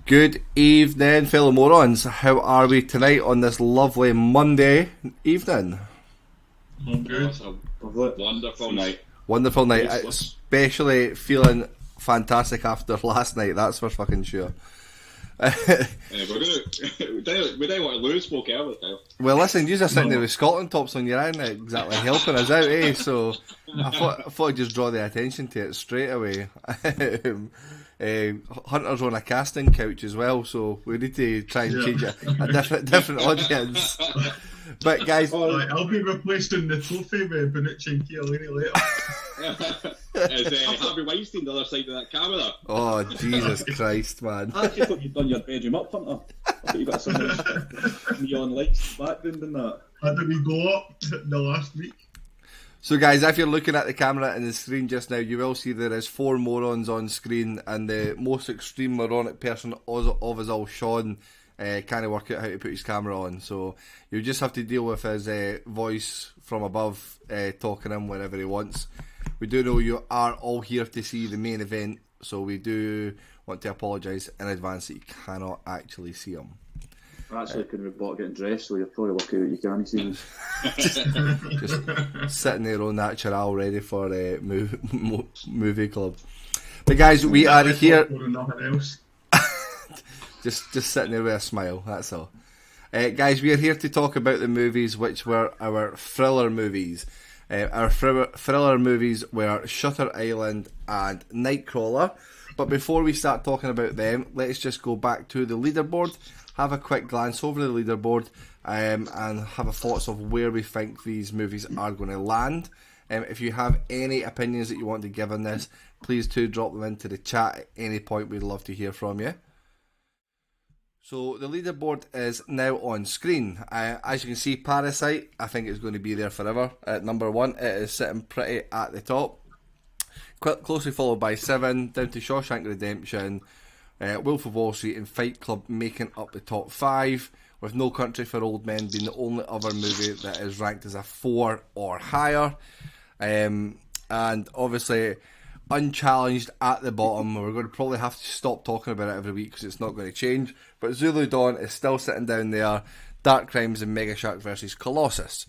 Good evening, fellow morons. How are we tonight on this lovely Monday evening? I'm good. It's a wonderful night. Wonderful night. Useless. Especially feeling fantastic after last night, that's for fucking sure. We don't want to lose folk early now. Well, listen, you're sitting there with Scotland tops on your eye, not exactly helping us out, eh? So I thought I'd just draw the attention to it straight away. Hunter's on a casting couch as well, so we need to try and change a different audience. But guys, I'll be replacing the trophy with Bonucci and Chiellini later. Is Harvey Weinstein the other side of that camera? oh Jesus Christ, man! I actually thought you'd done your bedroom up, Hunter. I thought you got some neon lights background and that. How did we go up the last week? So guys, if you're looking at the camera and the screen just now, you will see there is 4 morons on screen, and the most extreme moronic person of us all, Sean, can't work out how to put his camera on. So you just have to deal with his voice from above talking him whenever he wants. We do know you are all here to see the main event, so we do want to apologise in advance that you cannot actually see him. Actually, couldn't have bought getting dressed, so you're probably lucky that you can't see me. just sitting there on natural, ready for a movie club. But guys, we are here. Nothing else. just sitting there with a smile. That's all. Guys, we are here to talk about the movies which were our thriller movies. Our thriller movies were Shutter Island and Nightcrawler. But before we start talking about them, let's just go back to the leaderboard, have a quick glance over the leaderboard, and have a thoughts of where we think these movies are going to land. If you have any opinions that you want to give on this, please do drop them into the chat at any point. We'd love to hear from you. So the leaderboard is now on screen. As you can see, Parasite, I think it's going to be there forever. At number 1, it is sitting pretty at the top. Closely followed by 7, down to Shawshank Redemption, Wolf of Wall Street and Fight Club making up the top 5, with No Country for Old Men being the only other movie that is ranked as a 4 or higher. And obviously, unchallenged at the bottom. We're going to probably have to stop talking about it every week because it's not going to change. But Zulu Dawn is still sitting down there. Dark Crimes and Mega Shark vs. Colossus.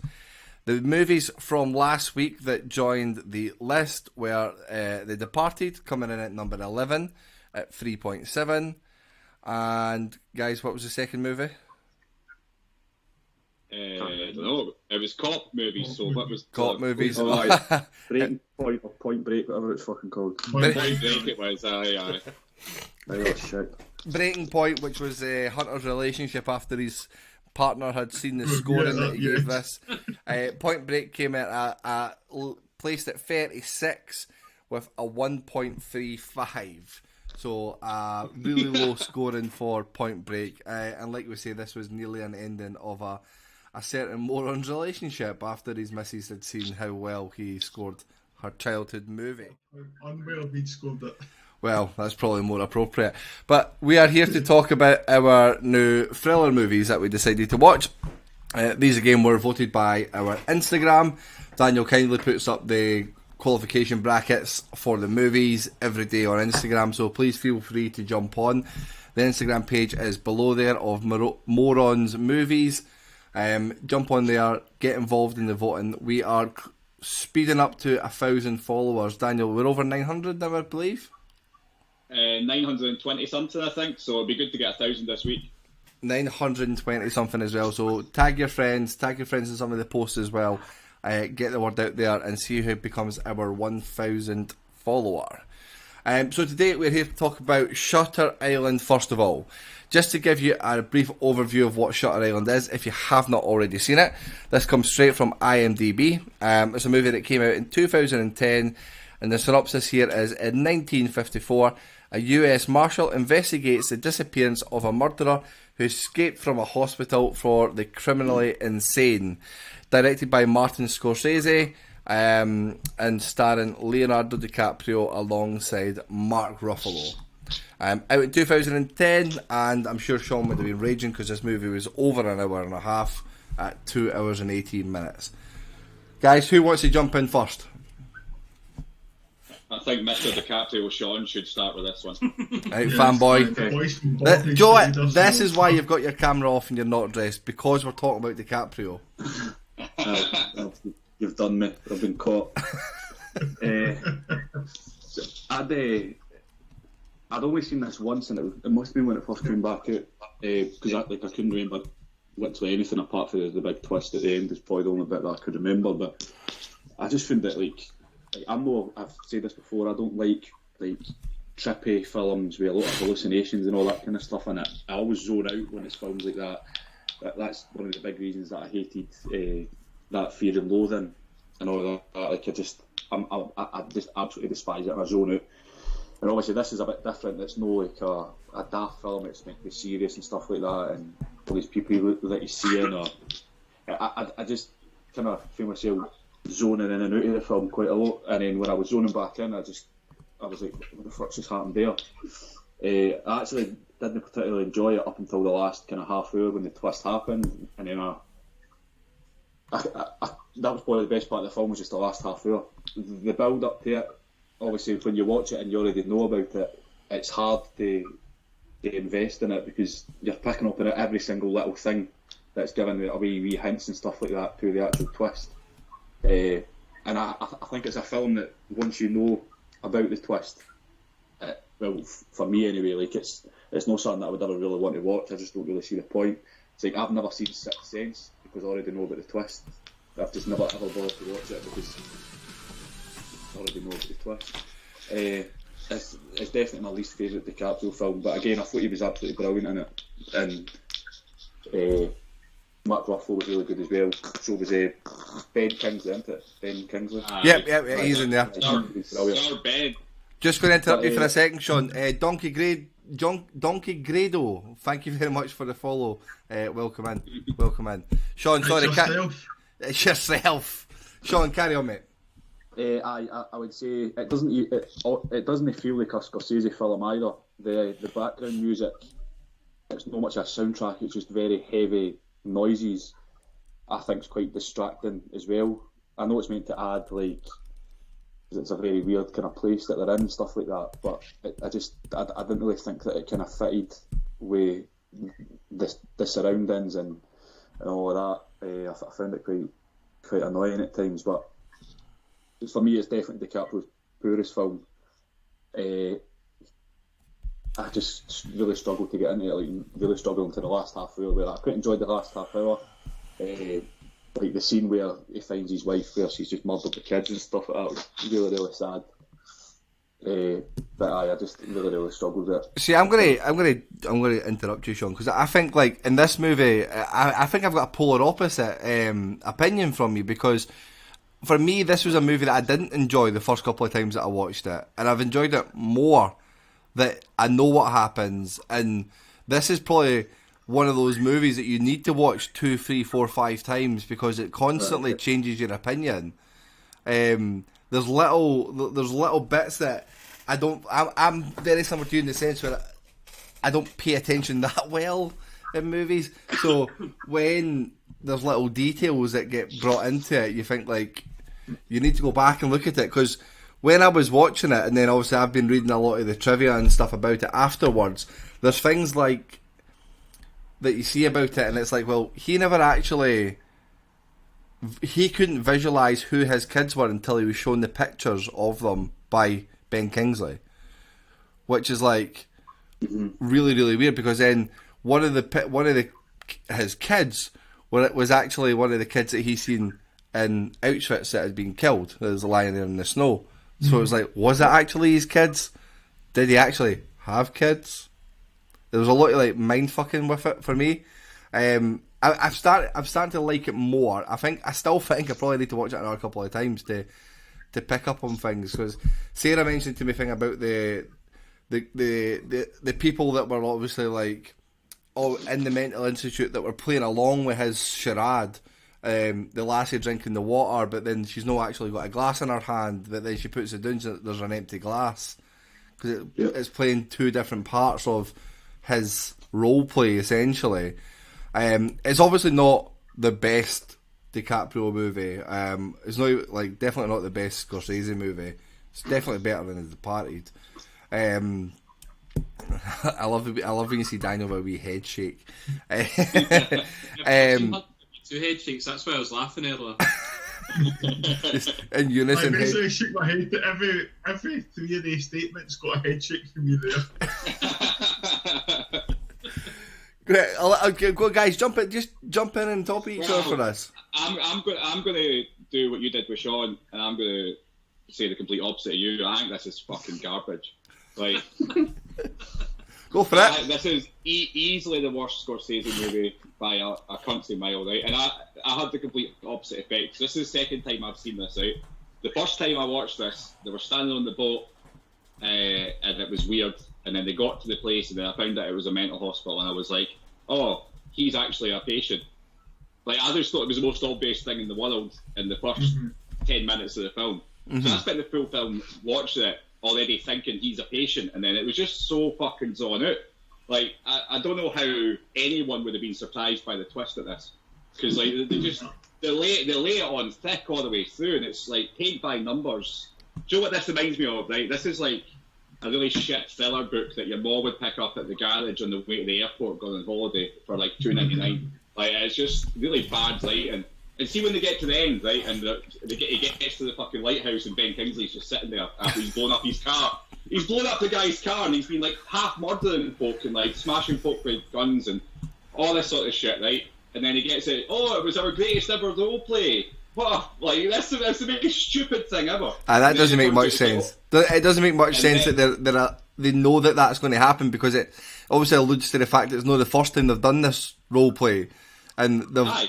The movies from last week that joined the list were The Departed, coming in at number 11 at 3.7. And guys, what was the second movie? I don't know. It was cop movies, so what was Cop movies? Breaking Point or Point Break, whatever it's fucking called. Point Break it was, aye. Oh shit. Breaking Point, which was Hunter's relationship after his partner had seen the scoring that he gave this. Point Break came in placed at 36 with a 1.35. So really low scoring for Point Break. And like we say, this was nearly an ending of a certain moron's relationship after his missus had seen how well he scored her childhood movie. Unwell he'd scored it. Well, that's probably more appropriate. But we are here to talk about our new thriller movies that we decided to watch. These again were voted by our Instagram. Daniel kindly puts up the qualification brackets for the movies every day on Instagram, so please feel free to jump on. The Instagram page is below there of Morons Movies. Jump on there, get involved in the voting. We are speeding up to 1,000 followers. Daniel, we're over 900 now, I believe. 920 something, I think. So it'd be good to get 1,000 this week. 920 something as well. So tag your friends in some of the posts as well. Get the word out there and see who becomes our 1,000th follower. So today we're here to talk about Shutter Island first of all. Just to give you a brief overview of what Shutter Island is, if you have not already seen it, this comes straight from IMDb. It's a movie that came out in 2010, and the synopsis here is, in 1954, a US Marshal investigates the disappearance of a murderer who escaped from a hospital for the criminally insane. Directed by Martin Scorsese, and starring Leonardo DiCaprio alongside Mark Ruffalo. Out in 2010, and I'm sure Sean would have been raging because this movie was over an hour and a half at 2 hours and 18 minutes. Guys, who wants to jump in first? I think Mr. DiCaprio Sean should start with this one. Right, fanboy. The boys from Do you know what? Boston This is why you've got your camera off and you're not dressed, because we're talking about DiCaprio. You've done me. I've been caught. I'd only seen this once, and it must have been when it first came back out, because I couldn't remember literally anything apart from the big twist at the end. Is probably the only bit that I could remember. But I just found it I've said this before. I don't like trippy films with a lot of hallucinations and all that kind of stuff in it. I always zone out when it's films like that. That's one of the big reasons that I hated that Fear and Loathing and all that. Like I just absolutely despise it, and I zone out. And obviously this is a bit different. It's no like a daft film. It's meant to be serious and stuff like that, and all these people that you see in. I just kind of feel myself zoning in and out of the film quite a lot. And then when I was zoning back in, I was like, what the fuck's just happened there? I actually didn't particularly enjoy it up until the last kind of half hour when the twist happened, and then that was probably the best part of the film, was just the last half hour. The build up to it, obviously when you watch it and you already know about it, it's hard to invest in it because you're picking up on every single little thing that's given away wee hints and stuff like that to the actual twist. And I think it's a film that once you know about the twist, well, for me anyway, like it's not something that I would ever really want to watch. I just don't really see the point. It's like I've never seen Sixth Sense because I already know about the twist. I've just never ever bothered to watch it because I already know about the twist. It's definitely my least favourite DiCaprio film, but again, I thought he was absolutely brilliant in it, and Mark Ruffalo was really good as well. So was Ben Kingsley, isn't it? Ben Kingsley. Yep, he's in there. Sir Ben. Just going to interrupt you for a second, Sean. Donkey Grado, thank you very much for the follow. Welcome in. Sean, sorry, it's yourself. Sean, carry on, mate. I would say it doesn't feel like a Scorsese film either. The background music, it's not much a soundtrack. It's just very heavy noises. I think it's quite distracting as well. I know it's meant to add it's a very weird kind of place that they're in and stuff like that, but I didn't really think that it kind of fitted with the surroundings and all of that. I found it quite annoying at times, but for me it's definitely DiCaprio's poorest film. I just really struggled to get into it, really struggled into the last half hour, where I quite enjoyed the last half hour. Like the scene where he finds his wife where she's just murdered the kids and stuff like that was really, really sad. But I just really struggled with it. See, I'm gonna interrupt you, Sean, because I think in this movie, I think I've got a polar opposite opinion from you, because for me this was a movie that I didn't enjoy the first couple of times that I watched it, and I've enjoyed it more that I know what happens, and this is probably one of those movies that you need to watch 2, 3, 4, 5 times because it constantly changes your opinion. There's little bits that I'm very similar to you in the sense where I don't pay attention that well in movies. So when there's little details that get brought into it, you think you need to go back and look at it, because when I was watching it, and then obviously I've been reading a lot of the trivia and stuff about it afterwards, there's things that you see about it, and it's well, he couldn't visualise who his kids were until he was shown the pictures of them by Ben Kingsley, which is really, really weird, because then one of his kids was actually one of the kids that he seen in Auschwitz that had been killed, that was lying there in the snow. So it was was it actually his kids? Did he actually have kids? There was a lot of mind fucking with it for me. I've started to like it more. I still think I probably need to watch it another couple of times to pick up on things, because Sarah mentioned to me thing about the people that were obviously all in the mental institute that were playing along with his charade. The lassie drinking the water, but then she's not actually got a glass in her hand, but then she puts it down so there's an empty glass, because it's playing two different parts of his role play essentially. It's obviously not the best DiCaprio movie. It's not definitely not the best Scorsese movie. It's definitely better than The Departed. I love when you see Daniel with a wee head shake. Two head shakes. That's why I was laughing earlier. Just in unison. I basically shook my head to every three of these statements got a head shake from you there. Great, I'll go, guys. Jump in and top each other for this. I'm going to do what you did with Sean, and I'm going to say the complete opposite of you. I think this is fucking garbage. Like, go for it. This is easily the worst Scorsese movie by a country mile, right? And I had the complete opposite effect. 'Cause this is the second time I've seen this, right? The first time I watched this, they were standing on the boat, and it was weird. And then they got to the place, and then I found out it was a mental hospital, and I was like, oh, he's actually a patient. Like, I just thought it was the most obvious thing in the world in the first 10 minutes of the film. So I spent the full film watching it, already thinking he's a patient, and then it was just so fucking drawn out. Like, I don't know how anyone would have been surprised by the twist of this. Because, like, they lay it on thick all the way through, and it's like paint by numbers. Do you know what this reminds me of, right? This is like a really shit thriller book that your mom would pick up at the garage on the way to the airport going on holiday for like $2.99. Like, it's just really bad writing. And see when they get to the end, right, and he gets to the fucking lighthouse and Ben Kingsley's just sitting there after he's blown up his car. He's blown up the guy's car and he's been like half murdering folk and like smashing folk with guns and all this sort of shit, right? And then he gets it, oh, it was our greatest ever role play. What? Like, that's the biggest stupid thing ever. That doesn't make much sense. It doesn't make much sense that they know that that's going to happen, because it obviously alludes to the fact that it's not the first time they've done this role play, and they've. Aye.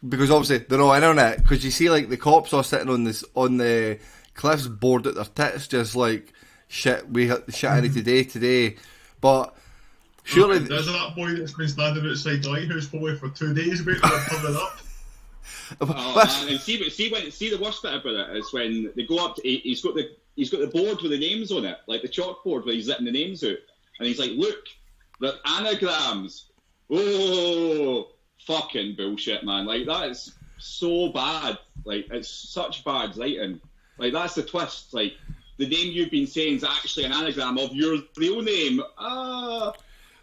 Because obviously they're all in on it. Because you see, like, the cops are sitting on the cliffs, bored at their tits, just like, shit. We hit the shit out of today. But surely there's that boy that's been standing outside the lighthouse probably for 2 days waiting to cover it up. And see the worst bit about it is when they go up. He's got the board with the names on it, like the chalkboard where he's letting the names out, and he's like, "Look, they're anagrams." Oh. Fucking bullshit, man. Like, that is so bad. Like, it's such bad writing. Like, that's the twist. Like, the name you've been saying is actually an anagram of your real name.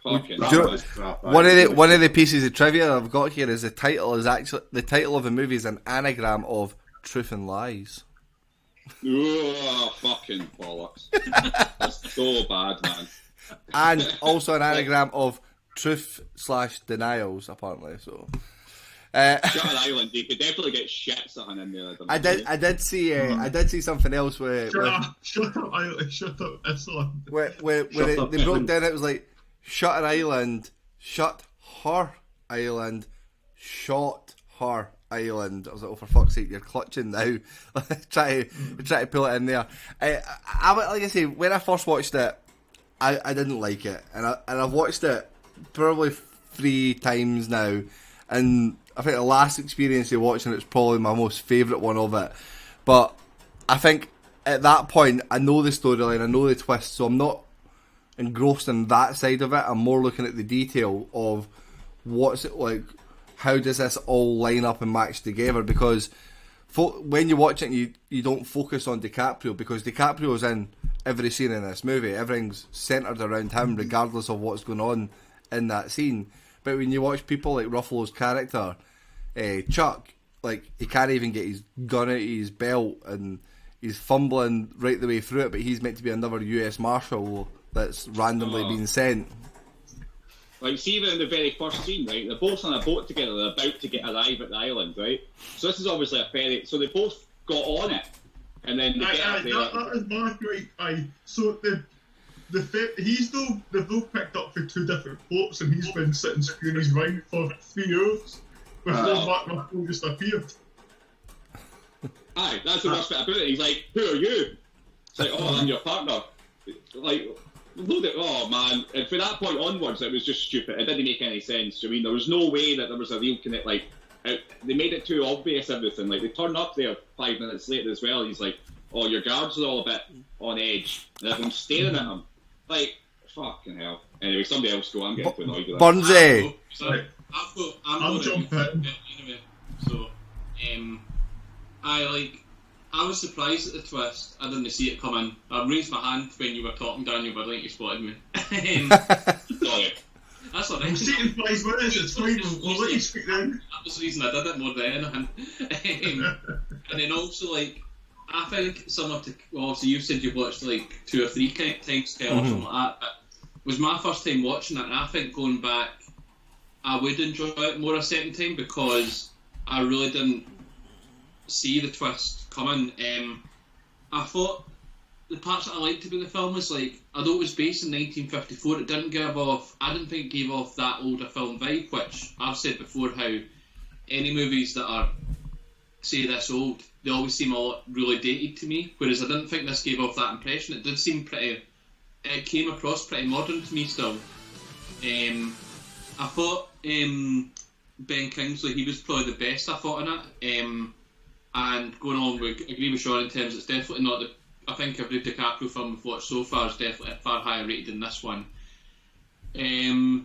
Fucking crap. One of the pieces of trivia I've got here is the title of the movie is an anagram of Truth and Lies. Oh, fucking bollocks. That's so bad, man. And also an anagram of Truth/Denials, apparently. So, Shutter Island, you could definitely get shit something in there. I did see something else where Shut up, Island. Where they broke down. It was like Shutter Island, Shut Her Island, Shot Her Island. I was like, oh, for fuck's sake, you're clutching now. try to pull it in there. I like I say, when I first watched it, I didn't like it, and I've watched it probably 3 times now, and I think the last experience of watching it is probably my most favourite one of it. But I think at that point I know the storyline, I know the twist, so I'm not engrossed in that side of it. I'm more looking at the detail of what's it like, how does this all line up and match together, because when you watch it you don't focus on DiCaprio, because DiCaprio's in every scene in this movie. Everything's centred around him regardless of what's going on in that scene. But when you watch people like Ruffalo's character, Chuck, like, he can't even get his gun out of his belt and he's fumbling right the way through it, but he's meant to be another US Marshal that's randomly been sent. Like, see, even in the very first scene, right, they're both on a boat together, they're about to arrive at the island, right? So this is obviously a ferry, so they both got on it. And then they get up there. That is mad, right? So they've both picked up for 2 different boats, and he's been sitting screwing his mind for 3 hours before Mark Ruffalo just appeared. Aye, that's the worst bit about it. He's like, "Who are you?" It's like, "Oh, I'm your partner." Like, load it. Oh man! And from that point onwards, it was just stupid. It didn't make any sense. I mean, there was no way that there was a real connect. Like, they made it too obvious. Everything. Like, they turned up there 5 minutes later as well. He's like, "Oh, your guards are all a bit on edge," and everyone's staring at him. Like, fucking hell. Anyway, somebody else go. I'm getting too annoyed with that. Burnsy. Sorry, I'm jumping. anyway. So, I I was surprised at the twist. I didn't see it coming. I raised my hand when you were talking, Daniel, but I think you spotted me. Sorry. That's all I'm right. sitting 5 minutes, it's fine, we'll let you speak then. That was the reason I did it more than anything. And then also, like, I think similar to, well, obviously you said you've watched like 2 or 3 times, Kel, or something like that, but it was my first time watching it, and I think going back, I would enjoy it more a second time because I really didn't see the twist coming. I thought the parts that I liked about the film was like, although it was based in 1954, it didn't give off, I didn't think it gave off that older film vibe, which I've said before how any movies that are, say, this old, they always seem a lot really dated to me, whereas I didn't think this gave off that impression. It did seem pretty, it came across pretty modern to me still. I thought Ben Kingsley, he was probably the best I thought in it. And going on, we agree with Sean in terms it's definitely not the, I think every DiCaprio film we've watched so far is definitely far higher rated than this one. I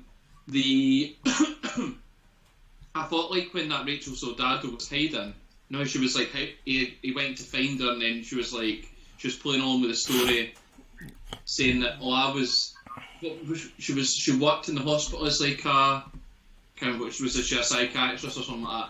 thought like when that Rachel Soldado was hiding, she was like, he went to find her and then she was like, she was playing on with the story, saying that, she worked in the hospital as like a, kind of, which was she a psychiatrist or something like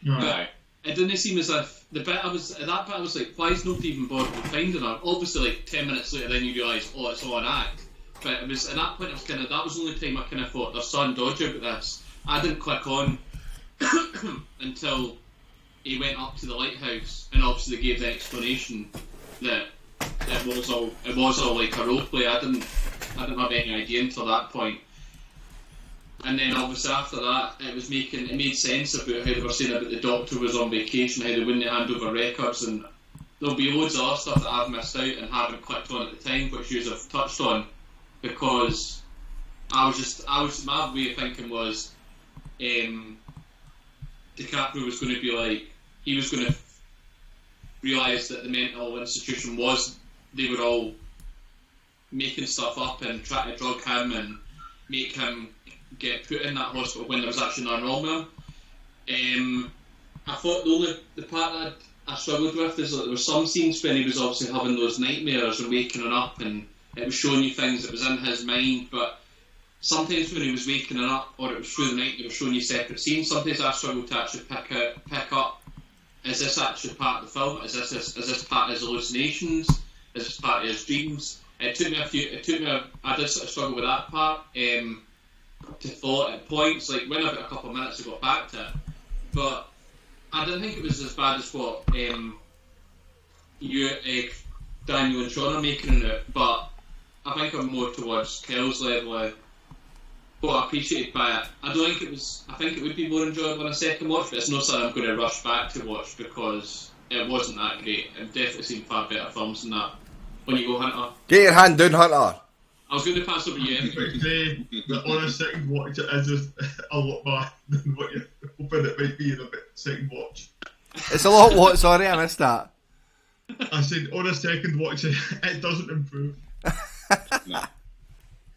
that. Right. But it didn't seem as if at that bit I was like, why is nobody even bothered with finding her? Obviously, like 10 minutes later, then you realise, oh, it's all an act. But it was at that point, it was kind of, that was the only time I kind of thought there's something dodgy about this. I didn't click on until he went up to the lighthouse, and obviously they gave the explanation that it was all like a role play. I didn't have any idea until that point. And then obviously after that, it made sense about how they were saying about the doctor was on vacation, how they wouldn't hand over records, and there'll be loads of other stuff that I've missed out and haven't clicked on at the time, which you have touched on, because my way of thinking was, DiCaprio was going to be like, he was going to realise that the mental institution they were all making stuff up and trying to drug him and make him get put in that hospital when there was actually nothing wrong with him. I thought the part that I struggled with is that there were some scenes when he was obviously having those nightmares and waking up, and it was showing you things that was in his mind, but sometimes when he was waking up or it was through the night, they were showing you separate scenes. Sometimes I struggled to actually pick up, is this actually part of the film? Is this part of his hallucinations? Is this part of his dreams? I did sort of struggle with that part, to follow it at points, like when about a couple of minutes I got back to it. But I didn't think it was as bad as what you, Daniel and Sean are making it, but I think I'm more towards Kel's level of what I appreciated by it. I think it would be more enjoyable on a second watch, but it's not something I'm going to rush back to watch because it wasn't that great. I've definitely seen far better films than that. When you go, Hunter? Get your hand down, Hunter. I was going to pass over you anyway. On a second watch, it is just a lot better than what you're hoping it might be in a second watch. It's a lot what? Sorry, I missed that. I said, on a second watch, it doesn't improve. No.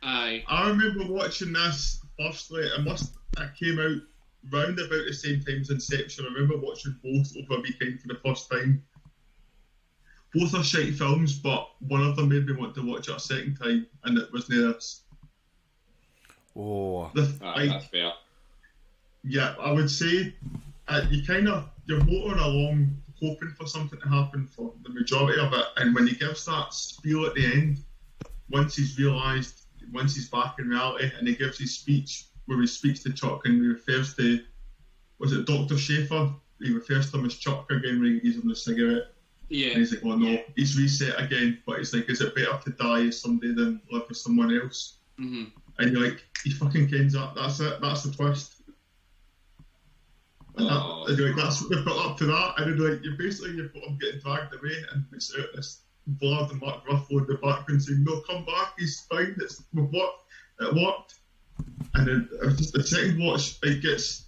Aye. I remember watching this firstly, it came out round about the same time as Inception. I remember watching both over a weekend for the first time. Both are shite films, but one of them made me want to watch it a second time, and it was near this. Oh. That's fair. Yeah, I would say you're motoring along hoping for something to happen for the majority of it, and when he gives that spiel at the end, once he's back in reality, and he gives his speech where he speaks to Chuck and he refers to, was it Dr. Schaefer? He refers to him as Chuck again when he gives him the cigarette. Yeah. And he's like, oh no, he's reset again, but he's like, is it better to die as somebody than live with someone else? Mm-hmm. And you're like, he fucking kens that, that's it, that's the twist. And that's what they've got up to that, and then you've got him getting dragged away, and it's out this Vlad and Mark Ruffalo in the background saying, no, come back, he's fine, it worked. And then just the second watch, it gets,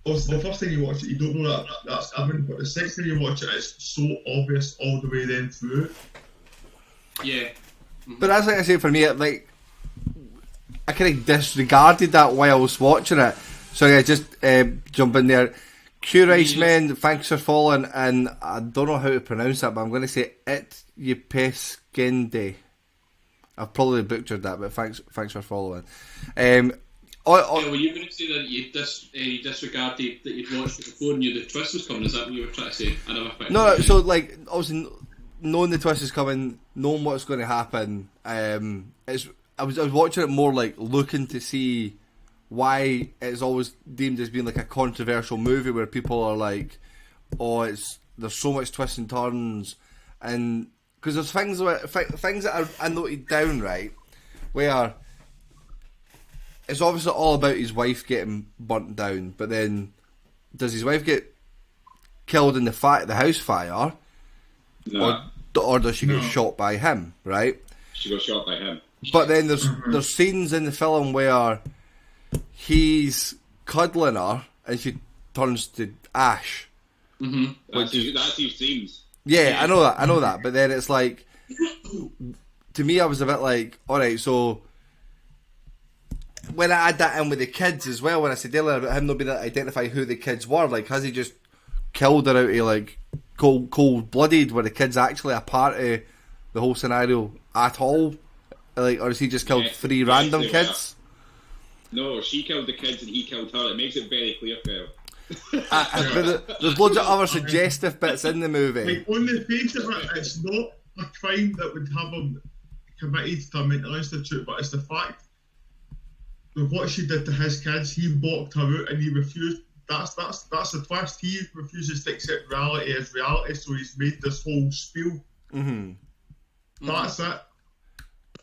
obviously the first time you watch it, you don't know that's coming, but the second time you watch it, it's so obvious all the way then through. Yeah. Mm-hmm. But that's like I say, for me, I kind of disregarded that while I was watching it. Sorry, I just jump in there. Curious Men, thanks for following, and I don't know how to pronounce that, but I'm going to say Ep6. I've probably butchered that, but thanks for following. Were you going to say that you disregarded that you'd watched it before and knew the twist was coming? Is that what you were trying to say? I never quite No, so like obviously knowing the twist is coming, knowing what's going to happen. I was watching it more like looking to see why it's always deemed as being like a controversial movie where people are like, oh, there's so much twists and turns, and because there's things that I noted down, right, where it's obviously all about his wife getting burnt down, but then does his wife get killed in the house fire? No. Or does she get shot by him, right? She got shot by him. But then there's scenes in the film where he's cuddling her and she turns to ash. Mm-hmm. That's his scenes. Yeah, I know that. But then it's like, to me, I was a bit like, alright, so when I add that in with the kids as well, when I said earlier about him not being able to identify who the kids were, like, has he just killed her out of, like, cold-blooded, were the kids actually a part of the whole scenario at all? Like, or has he just killed three random kids? No, she killed the kids and he killed her. It makes it very clear, Phil. But there's loads of other suggestive bits in the movie. Like, on the face of it, it's not a crime that would have him committed to a mental institute, but it's the fact of what she did to his kids. He walked her out and he refused. That's the twist. He refuses to accept reality as reality, so he's made this whole spiel. Mm-hmm. That's it.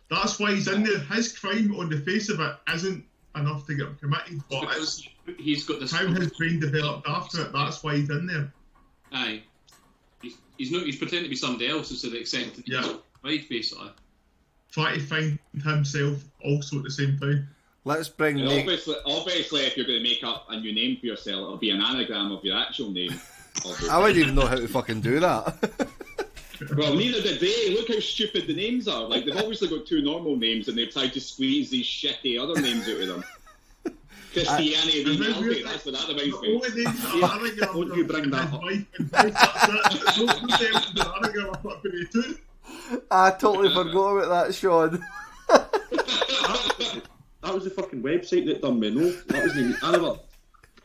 That's why he's in there. His crime on the face of it isn't enough to get him committed, but because he's got this. How his brain developed after it. That's why he's in there. Aye, he's pretending to be somebody else instead of accepting his wife, basically. Trying to find himself also at the same time. Let's bring obviously, if you're going to make up a new name for yourself, it'll be an anagram of your actual name. I wouldn't even know how to fucking do that. Well, neither did they. Look how stupid the names are. Like, they've obviously got two normal names and they've tried to squeeze these shitty other names out of them. Christiane Rinaldi, that's what that reminds me. The only names that are anagram Don't you bring that up. I totally forgot about that, Sean. That was the fucking website that done me, no? That was the... I never...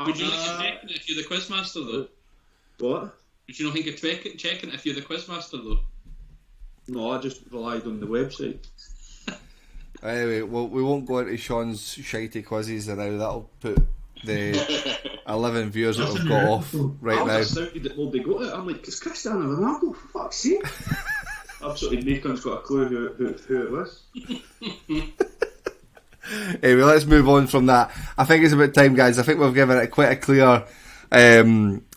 Would you not check it if you're the quizmaster, though? What? Would you not think of checking it if you're the quizmaster, though? No, I just relied on the website. Anyway, well, we won't go into Sean's shitey quizzes now. That'll put the 11 viewers that we've got off right now. I was astounded that nobody got it. I'm like, it's Cristiano Ronaldo, for fuck's sake. Absolutely no one's got a clue who it was. Anyway, let's move on from that. I think it's about time, guys. I think we've given it quite a clear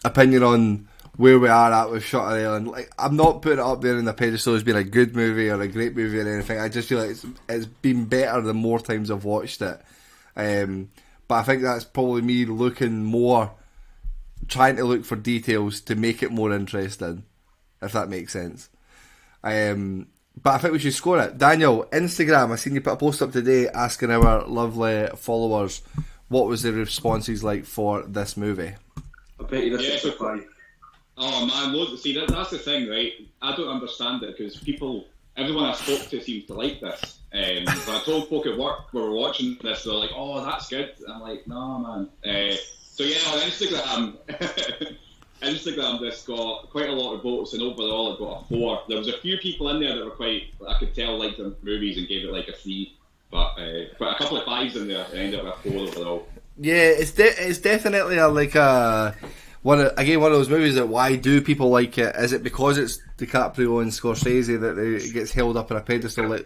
opinion on where we are at with Shutter Island. Like, I'm not putting it up there in the pedestal as being a good movie or a great movie or anything. I just feel like it's been better the more times I've watched it. But I think that's probably me trying to look for details to make it more interesting, if that makes sense. But I think we should score it. Daniel, Instagram, I seen you put a post up today asking our lovely followers what was the responses like for this movie. I bet you this is fine. Oh man, see that's the thing, right? I don't understand it because everyone I spoke to seems to like this. But I told folk at work we were watching this, they're like, "Oh, that's good." And I'm like, "No, man." So yeah, on Instagram, this got quite a lot of votes, and overall it got a 4. There was a few people in there that were I could tell liked the movies and gave it like a 3, but a couple of 5s in there and ended up with a 4 overall. Yeah, it's definitely one of those movies that why do people like it? Is it because it's DiCaprio and Scorsese that it gets held up on a pedestal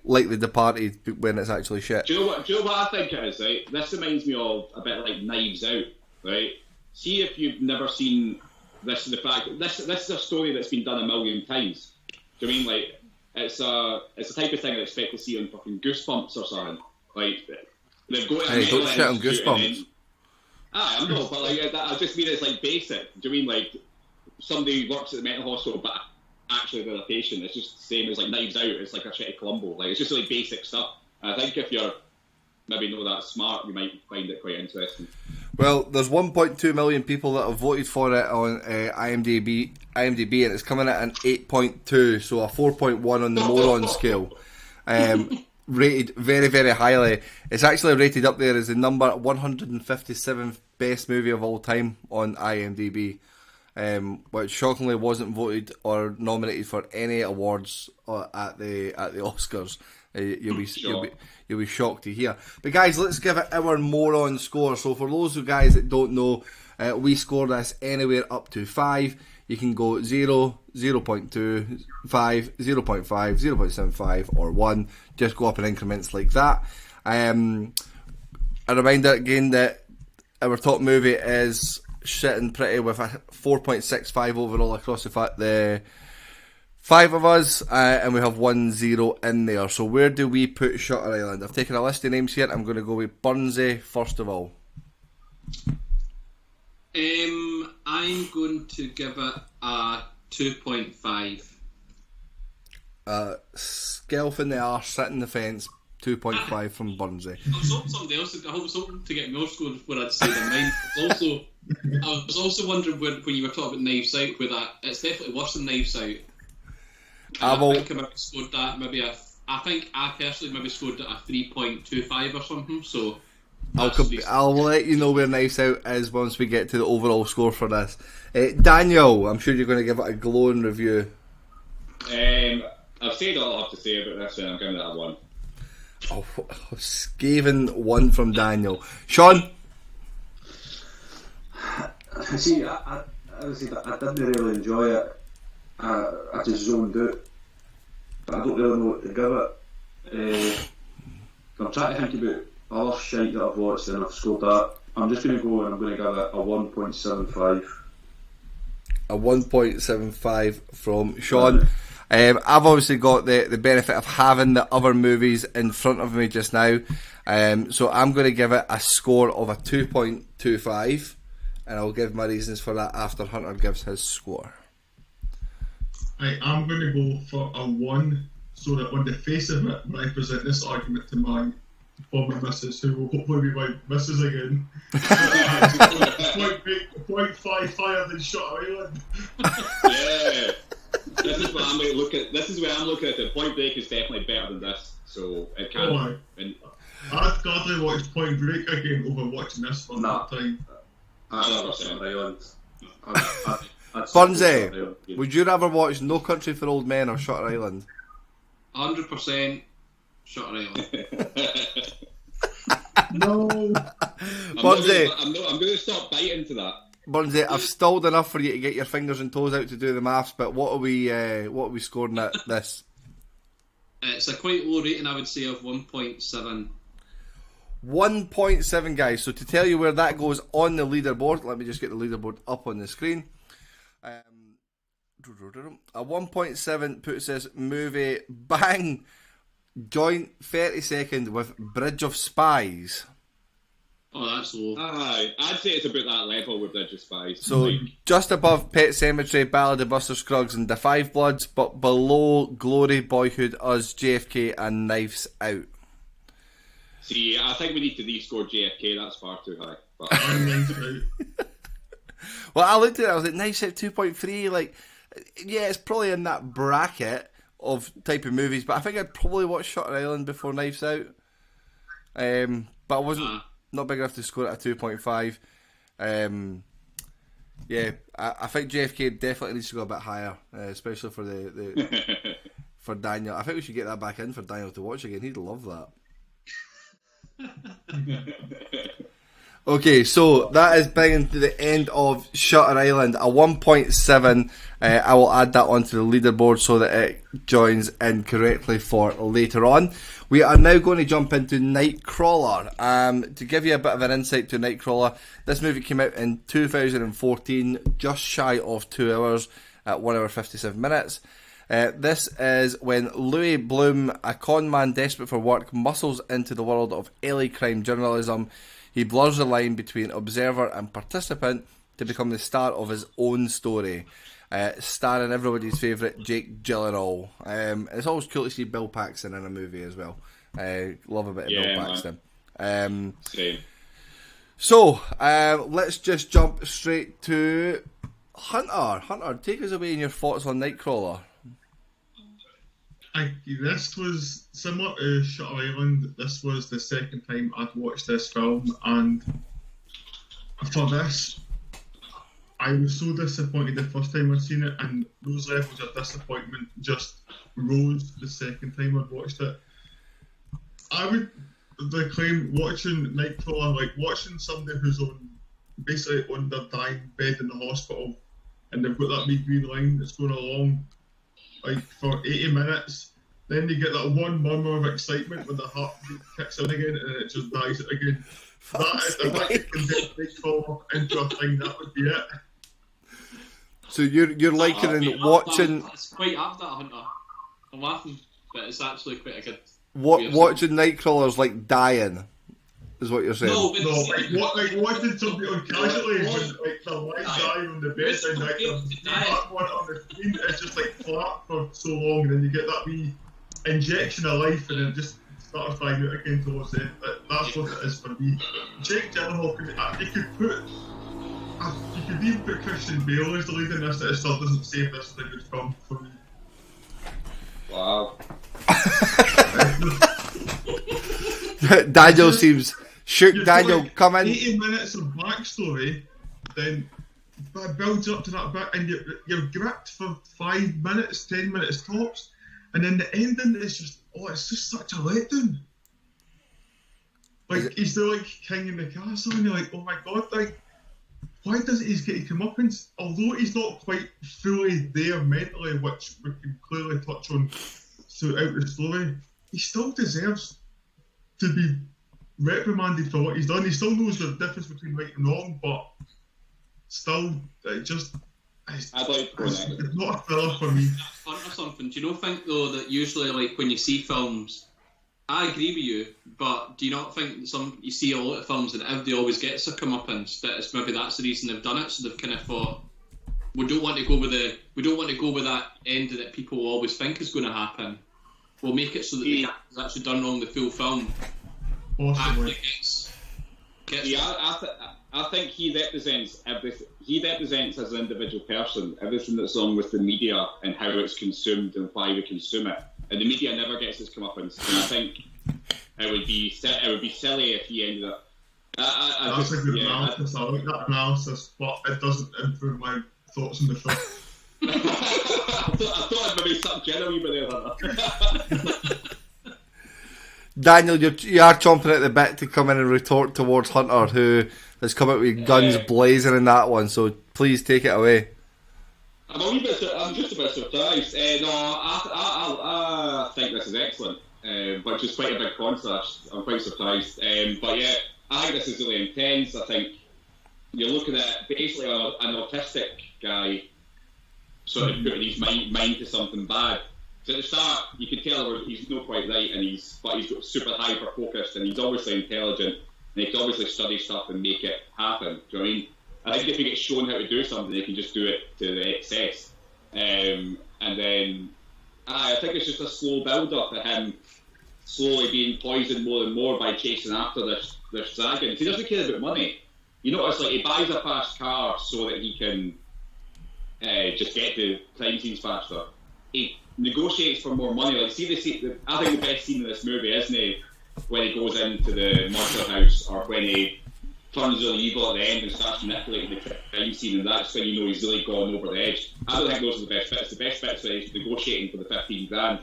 like The Departed when it's actually shit? Do you know what I think it is, right? This reminds me of a bit like Knives Out, right? See if you've never seen this. The fact this is a story that's been done a million times. Do you mean like it's a type of thing I expect to see on fucking Goosebumps or something? Like they've got. Hey, don't shit on Goosebumps. I know, but like I just mean it's like basic. Do you mean like somebody works at the mental hospital, but actually they're a patient? It's just the same as like Knives Out. It's like a shitty Columbo. Like it's just like basic stuff. And I think if you're maybe not that smart, you might find it quite interesting. Well, there's 1.2 million people that have voted for it on IMDb, and it's coming at an 8.2, so a 4.1 on the Morons scale. Rated very, very highly. It's actually rated up there as the number 157th best movie of all time on IMDb, which shockingly wasn't voted or nominated for any awards at the Oscars. You'll be shocked to hear. But guys, let's give it our Moron score. So for those of you guys that don't know, we score this anywhere up to 5. You can go 0, 0.2, 5, 0.5, 0.75 or 1. Just go up in increments like that. A reminder again that our top movie is sitting pretty with a 4.65 overall across the 5 of us, and we have 1-0 in there. So where do we put Shutter Island? I've taken a list of names here. I'm going to go with Burnsy first of all. I'm going to give it a 2.5. Skelf in the arse, sitting the fence, 2.5 from Burnsy. I was hoping somebody else. I was hoping to get more scores where I'd say than mine. I was also wondering when you were talking about Knives Out, where that it's definitely worse than Knives Out. I think I maybe scored that I think I personally maybe scored it a 3.25 or something. So I'll let you know where Knives Out is once we get to the overall score for this. Daniel, I'm sure you're going to give it a glowing review. I've said all I have to say about this, and I'm giving it a 1. Oh, scathing 1 from Daniel. Sean? See, I didn't really enjoy it. I just zoned out. But I don't really know what to give it. I'm trying to think about other shite that I've watched and I've scored that. I'm just going to go and I'm going to give it a 1.75. A 1.75 from Sean. I've obviously got the benefit of having the other movies in front of me just now. So I'm going to give it a score of a 2.25, and I'll give my reasons for that after Hunter gives his score. I'm going to go for a 1, so that on the face of it, when I present this argument to my former missus, who will hopefully be my missus again, 0.5 higher than Shutter Island. Yeah. This is where I'm looking at it. Point Break is definitely better than this, so it can't. I'd gladly watch Point Break again over watching this for that time. Shutter Island. Burnsy, would you rather watch No Country for Old Men or Shutter Island? 100% Shutter Island. No. Burnsy, I'm going to stop biting to that. Burnsy, I've stalled enough for you to get your fingers and toes out to do the maths, but what are we scoring at this? It's a quite low rating, I would say, of 1.7. 1.7, guys. So to tell you where that goes on the leaderboard, let me just get the leaderboard up on the screen. A 1.7 puts this movie bang joint 32nd with Bridge of Spies. Oh, that's low. I'd say it's about that level with Bridge of Spies. So just above Pet Sematary, Ballad of Buster Scruggs and The Five Bloods, but below Glory, Boyhood, Us, JFK and Knives Out. See, I think we need to rescore JFK. That's far too high. But well, I looked at it, I was like, Knives Out 2.3, like, yeah, it's probably in that bracket of type of movies, but I think I'd probably watch Shutter Island before Knives Out. But I wasn't not big enough to score it at 2.5. Yeah, I think JFK definitely needs to go a bit higher, especially for the for Daniel. I think we should get that back in for Daniel to watch again. He'd love that. Okay, so that is bringing to the end of Shutter Island, a 1.7. I will add that onto the leaderboard so that it joins in correctly for later on. We are now going to jump into Nightcrawler. To give you a bit of an insight to Nightcrawler, this movie came out in 2014, just shy of 2 hours, at 1 hour 57 minutes. This is when Louis Bloom, a con man desperate for work, muscles into the world of LA crime journalism. He blurs the line between observer and participant to become the star of his own story, starring everybody's favourite Jake Gyllenhaal. It's always cool to see Bill Paxton in a movie as well. Love a bit of Bill Paxton. Same. So, let's just jump straight to Hunter. Hunter, take us away in your thoughts on Nightcrawler. This was similar to Shutter Island. This was the second time I'd watched this film, and for this, I was so disappointed the first time I'd seen it, and those levels of disappointment just rose the second time I'd watched it. I would claim watching Nightcrawler, like watching somebody who's basically on their dying bed in the hospital, and they've got that wee green line that's going along like for 80 minutes. Then you get that one murmur of excitement when the heart kicks in again and it just dies again. That is the fact you can get Nightcrawler into a thing, that would be it. So you're likening watching... It's quite apt, that, Hunter. I'm laughing, but it's actually quite a good... Watching Nightcrawler's like dying, is what you're saying. No, watching somebody on casualty when like the light dying on the bedside, like that one on the screen is just like flat for so long, and then you get that wee injection of life, and it just starts dying out again towards the end. That's what it is for me. Jake Gyllenhaal you could even put Christian Bale as the lead in this, that it still doesn't save this as a good film for me. Wow. Daniel seems shook. Daniel, like come in. 80 minutes of backstory, then builds up to that bit, and you're gripped for 5 minutes, 10 minutes tops, and then the ending is just, it's just such a letdown. Like, he's the like king in the castle, and you're like, oh my god, like, why doesn't he get to come up? And although he's not quite fully there mentally, which we can clearly touch on throughout the story, he still deserves to be reprimanded for what he's done. He still knows the difference between right and wrong, but still, it's not a filler for me. Or something. Do you not think though that usually, like when you see films, I agree with you, but do you not think that you see a lot of films and everybody always gets a comeuppance? That it's maybe that's the reason they've done it. So they've kind of thought, we don't want to go with that ending that people always think is going to happen. We'll make it so that the character's actually done wrong the full film. Possibly. I think he represents everything. He represents as an individual person everything that's wrong with the media and how it's consumed and why we consume it. And the media never gets its comeuppance. And I think it would be silly if he ended up. That's a good analysis. I like that analysis, but it doesn't improve my thoughts on the film. I thought I'd maybe start generally with there. Daniel, you are chomping at the bit to come in and retort towards Hunter, who has come out with guns blazing in that one. So please take it away. I'm just a bit surprised. I think this is excellent, which is quite a big contrast. I'm quite surprised. But yeah, I think this is really intense. I think you're looking at basically an autistic guy sort of putting his mind to something bad. So at the start, you can tell he's not quite right, but he's got super hyper focused, and he's obviously intelligent, and he can obviously study stuff and make it happen. Do you know what I mean? I think if he gets shown how to do something, he can just do it to the excess. And then I think it's just a slow build-up to him slowly being poisoned more and more by chasing after this dragon. He doesn't care about money. You notice, like, he buys a fast car so that he can just get to crime scenes faster. He negotiates for more money. Like, I think the best scene in this movie, isn't it, when he goes into the murder house, or when he turns really evil at the end and starts manipulating the crime scene, and that's when you know he's really gone over the edge. I don't think those are the best bits. The best bits when he's negotiating for the 15 grand.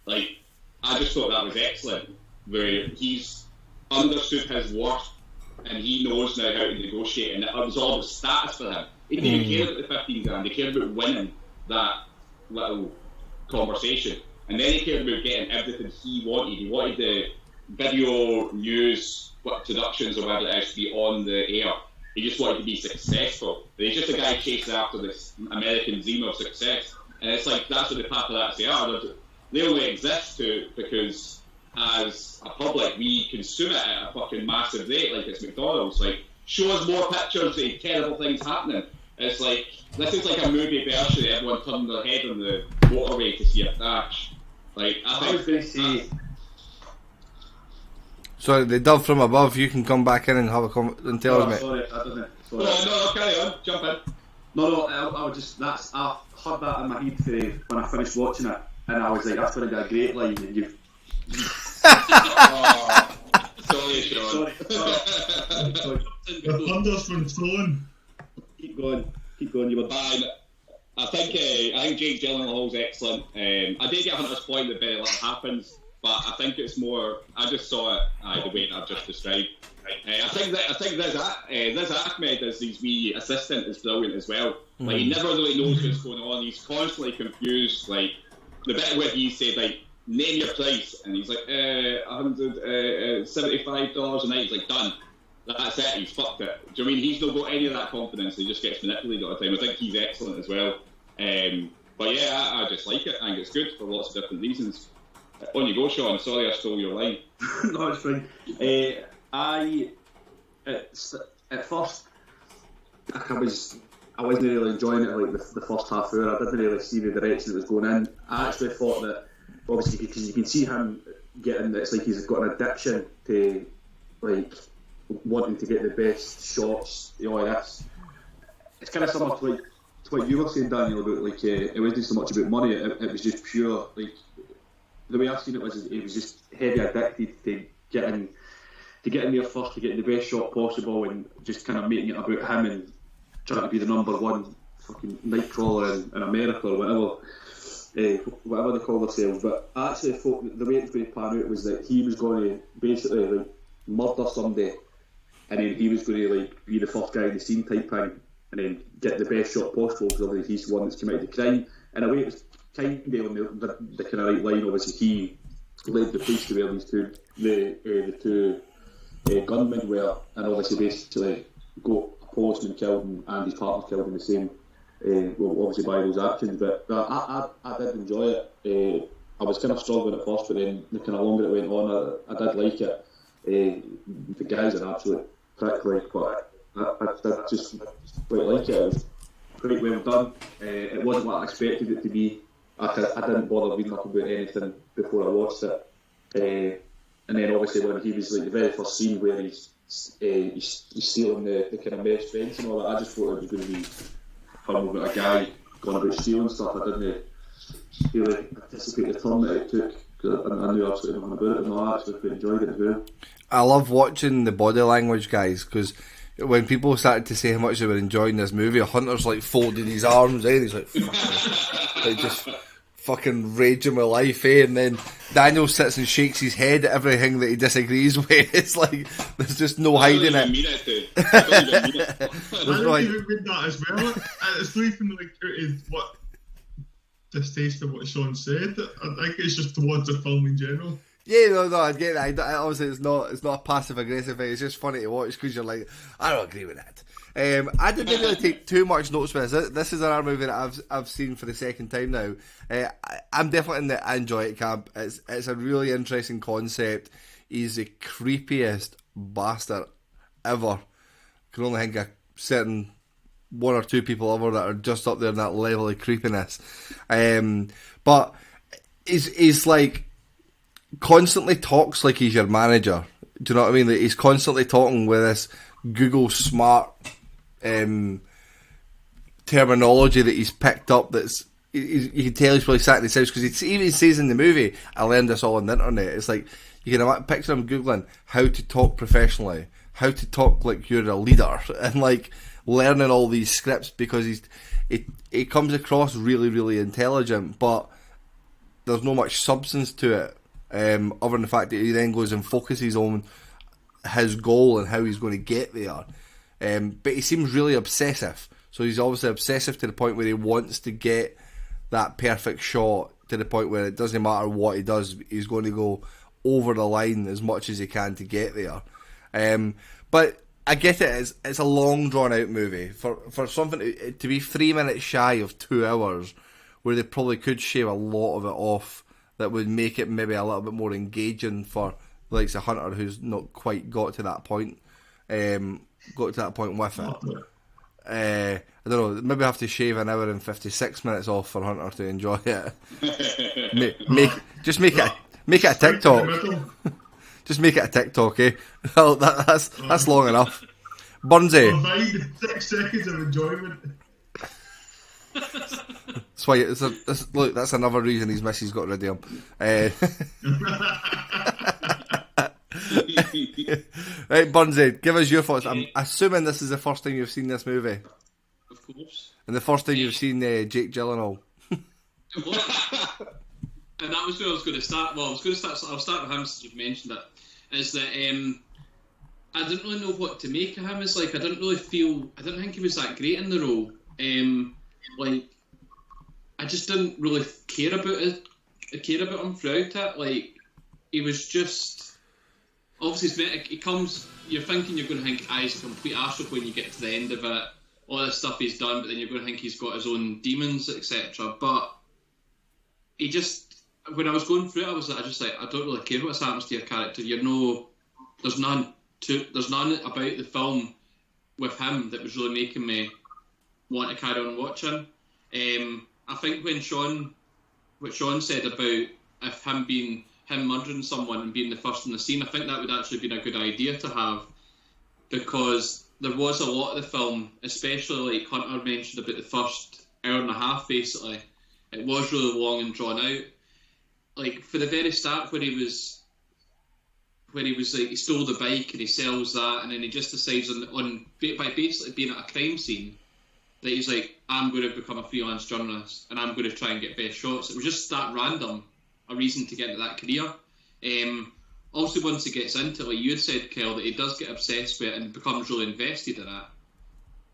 Like, I just thought that was excellent, where he's understood his worth and he knows now how to negotiate, and it was all about status for him. He didn't even care about the 15 grand, he cared about winning that little conversation, and then he cared about getting everything he wanted. He wanted the video news productions or whatever it is to be on the air. He just wanted to be successful. But he's just a guy chasing after this American dream of success, and it's like that's what the paparazzi are. They only exist because as a public we consume it at a fucking massive rate, like it's McDonald's. Like, show us more pictures of terrible things happening. It's like, this is like a movie version of everyone turning their head on the motorway to see a crash. Like, I was going to say... Sorry, the dove from above. You can come back in and have a and tell us, mate. Sorry, I didn't. Sorry. No, carry on. Jump in. No, I was just I heard that in my head when I finished watching it, and I was like, that's going to be a great line. And you. Sorry, Sean. Sorry. The thunder's been thrown. Keep going. You were. I think Jake Gyllenhaal's excellent. I did get Hunter's point that very little happens, but I think it's more. I just saw it the way I've just described. I think Riz Ahmed as his wee assistant is brilliant as well. Like he never really knows what's going on. He's constantly confused. Like the bit where he said like name your price, and he's like $175 a night. He's like done. That's it. He's fucked it. Do you know what I mean? He's not got any of that confidence. He just gets manipulated all the time. I think he's excellent as well. But yeah, I just like it. I think it's good for lots of different reasons. On you go, Sean. Sorry I stole your line. No, it's fine. At first, I wasn't really enjoying it like the first half hour. I didn't really see the direction it was going in. I actually thought that, obviously, because you can see him getting, it's like he's got an addiction to like wanting to get the best shots, all this. It's kind of similar to what you were saying, Daniel, about like it wasn't so much about money. It was just pure like the way I've seen it was he was just heavy addicted to getting there first, to getting the best shot possible, and just kind of making it about him and trying to be the number one fucking Nightcrawler in America or whatever they call themselves. But I actually thought that the way it was going to pan out was that he was going to basically like murder somebody, and then he was going to like be the first guy in the scene type thing, and then get the best shot possible because obviously he's the one that's committed the crime. In a way, it was kind of on the kind of right line. Obviously, he led the police to where these the two gunmen were, and obviously basically got a policeman killed and his partner killed in the same. Well, obviously by those actions, but I did enjoy it. I was kind of struggling at first, but then the kind of longer it went on, I did like it. The guy's an absolute prick, like, but I just quite like it. It was quite well done. It wasn't what I expected it to be. I didn't bother reading up about anything before I watched it. And then obviously when he was like the very first scene where he's stealing the kind of mesh fence and all that, I just thought it was going to be fun about a guy going about stealing stuff. I didn't really anticipate the turn that it took. I knew absolutely nothing about it, and I actually quite enjoyed it as well. I love watching the body language, guys, because when people started to say how much they were enjoying this movie, Hunter's like folding his arms, and he's like just fucking raging with life, and then Daniel sits and shakes his head at everything that he disagrees with. It's like there's just no hiding it. I don't even mean that as well. It's not even like what distaste of what Sean said. I think it's just towards the film in general. Yeah, no, I get that. Obviously, it's not a passive aggressive thing. It's just funny to watch because you're like, I don't agree with that. I didn't really take too much notes with this. This is another movie that I've seen for the second time now. I'm definitely in the I enjoy it camp. It's a really interesting concept. He's the creepiest bastard ever. I can only think of certain one or two people ever that are just up there in that level of creepiness. But he's like constantly talks like he's your manager. Do you know what I mean? Like he's constantly talking with this Google smart terminology that he's picked up. You can tell he's probably sat in his house because he even says in the movie, I learned this all on the internet. It's like you can picture him Googling how to talk professionally, how to talk like you're a leader, and like learning all these scripts because he comes across really, really intelligent, but there's no much substance to it. Other than the fact that he then goes and focuses on his goal and how he's going to get there. But he seems really obsessive. So he's obviously obsessive to the point where he wants to get that perfect shot, to the point where it doesn't matter what he does, he's going to go over the line as much as he can to get there. But I get it, it's a long drawn out movie. For something to be 3 minutes shy of 2 hours, where they probably could shave a lot of it off, that would make it maybe a little bit more engaging for the likes of Hunter, who's not quite got to that point. With it. I don't know, maybe I have to shave an hour and 56 minutes off for Hunter to enjoy it. Make it a TikTok. Just make it a TikTok, eh? Well, that's long enough. Burnsy. Provide 6 seconds of enjoyment. That's why look, that's another reason his missus got rid of him. Right, Burnsy, give us your thoughts. I'm assuming this is the first time you've seen this movie. Of course. And the first time you've seen Jake Gyllenhaal. And that was where I was going to start. Well, I'll start with him since you've mentioned it. Is that I didn't really know what to make of him. It's like I didn't think he was that great in the role. Like I just didn't really care about him throughout it. Like he was just obviously he comes. You're thinking you're going to think he's a complete arsehole when you get to the end of it. All the stuff he's done, but then you're going to think he's got his own demons, etc. But he just. When I was going through it, I was just like, I don't really care what happens to your character. There's none about the film with him that was really making me want to carry on watching. I think what Sean said about if him murdering someone and being the first in the scene, I think that would actually been a good idea to have, because there was a lot of the film, especially like Hunter mentioned about the first hour and a half. Basically, it was really long and drawn out. Like for the very start, when he was like he stole the bike and he sells that, and then he just decides by basically being at a crime scene that he's like, I'm going to become a freelance journalist and I'm going to try and get best shots. It was just that random a reason to get into that career. Also, once he gets into it, like you had said, Kel, that he does get obsessed with it and becomes really invested in it,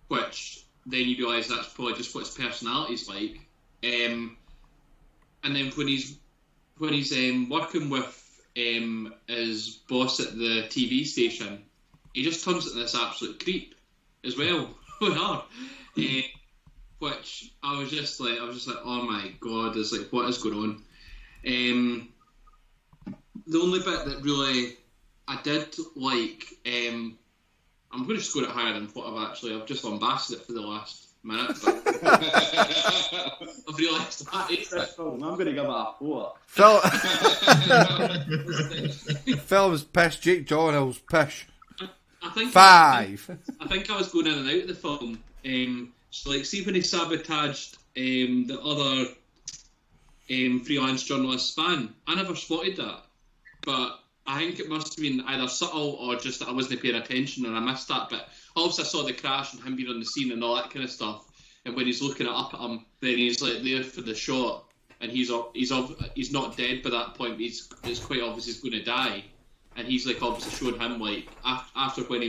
which then you realise that's probably just what his personality's like. And then when he's working with his boss at the TV station, he just turns into this absolute creep as well. Which I was just like, oh my god, is like, what is going on? The only bit that really I did like, I'm going to score it higher than what I've just lambasted it for the last minute, but I've realised that this film, I'm going to give it a 4. Film's pish, Jake Gyllenhaal's pish. I think 5. I think I was going in and out of the film. So like, see when he sabotaged the other freelance journalist Span, I never spotted that, but I think it must have been either subtle or just that I wasn't paying attention and I missed that. But obviously I saw the crash and him being on the scene and all that kind of stuff. And when he's looking up at him, then he's like there for the shot, and he's not dead by that point. But it's quite obvious he's going to die, and he's like obviously showing him like after when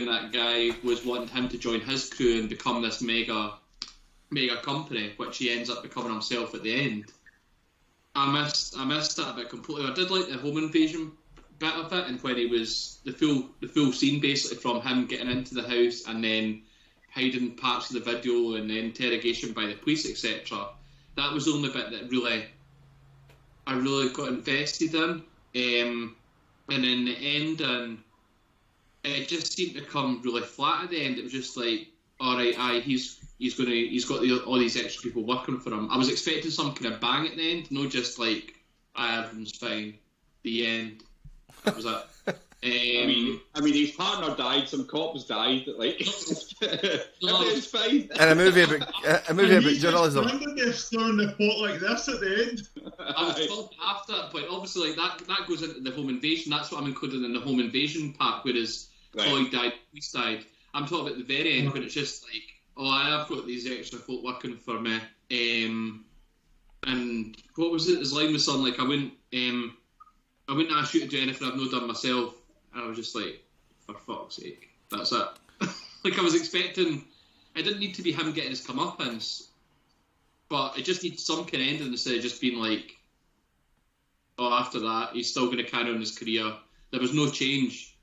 that guy was wanting him to join his crew and become this mega company, which he ends up becoming himself at the end. I missed that bit completely. I did like the home invasion bit of it, and when he was the full scene basically from him getting into the house and then hiding parts of the video and the interrogation by the police, etc. That was the only bit that I really got invested in. And then the ending, it just seemed to come really flat at the end. It was just like, all right, he's got all these extra people working for him. I was expecting some kind of bang at the end, not just like, everything's fine. The end. That was it. I mean, his partner died. Some cops died. Like, everything's fine. And a movie about journalism. Remember they're stirring the pot like this at the end. I was told after that point. Obviously, like that goes into the home invasion. That's what I'm including in the home invasion part, where his colleague died, police died. I'm talking about the very end when it's just like, oh, I've got these extra folk working for me. And what was it? His line was something like, I wouldn't ask you to do anything I've not done myself. And I was just like, for fuck's sake, that's it. Like, I was expecting, it didn't need to be him getting his comeuppance, but it just needs some kind of ending instead of just being like, oh, after that, he's still going to carry on his career. There was no change.